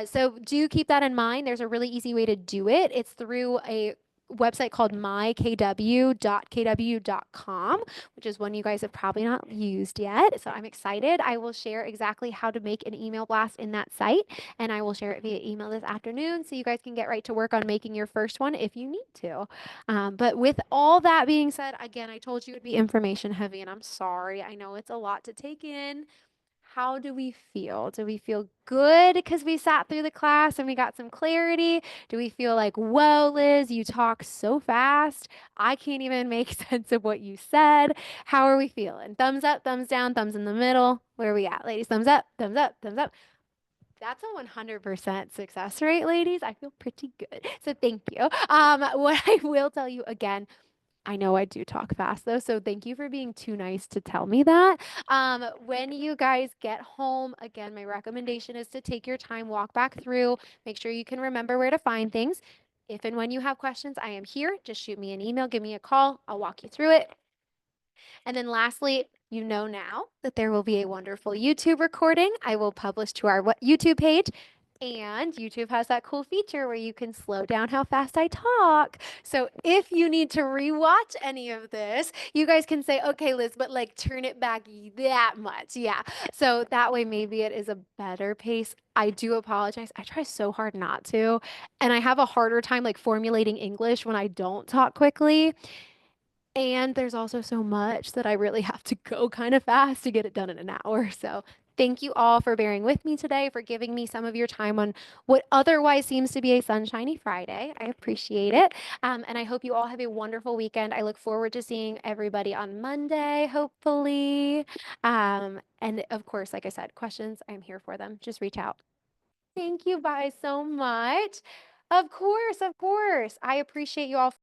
So do keep that in mind. There's a really easy way to do it. It's through a website called mykw.kw.com, which is one you guys have probably not used yet. So I'm excited. I will share exactly how to make an email blast in that site, and I will share it via email this afternoon so you guys can get right to work on making your first one if you need to. But with all that being said, again, I told you it'd be information heavy, and I'm sorry. I know it's a lot to take in. How do we feel? Do we feel good because we sat through the class and we got some clarity? Do we feel like, whoa, Liz, you talk so fast. I can't even make sense of what you said. How are we feeling? Thumbs up, thumbs down, thumbs in the middle. Where are we at, ladies? Thumbs up, thumbs up, thumbs up. That's a 100% success rate, ladies. I feel pretty good. So thank you. What I will tell you again, I know I do talk fast though, so thank you for being too nice to tell me that. When you guys get home, again, my recommendation is to take your time, walk back through, make sure you can remember where to find things. If and when you have questions, I am here. Just shoot me an email, give me a call. I'll walk you through it. And then lastly, you know now that there will be a wonderful YouTube recording I will publish to our YouTube page. And YouTube has that cool feature where you can slow down how fast I talk. So if you need to rewatch any of this, you guys can say, okay, Liz, but like turn it back that much. Yeah. So that way, maybe it is a better pace. I do apologize. I try so hard not to. And I have a harder time like formulating English when I don't talk quickly. And there's also so much that I really have to go kind of fast to get it done in an hour. So thank you all for bearing with me today, for giving me some of your time on what otherwise seems to be a sunshiny Friday. I appreciate it. And I hope you all have a wonderful weekend. I look forward to seeing everybody on Monday, hopefully. And of course, like I said, questions, I'm here for them. Just reach out. Thank you guys so much. Of course, of course. I appreciate you all.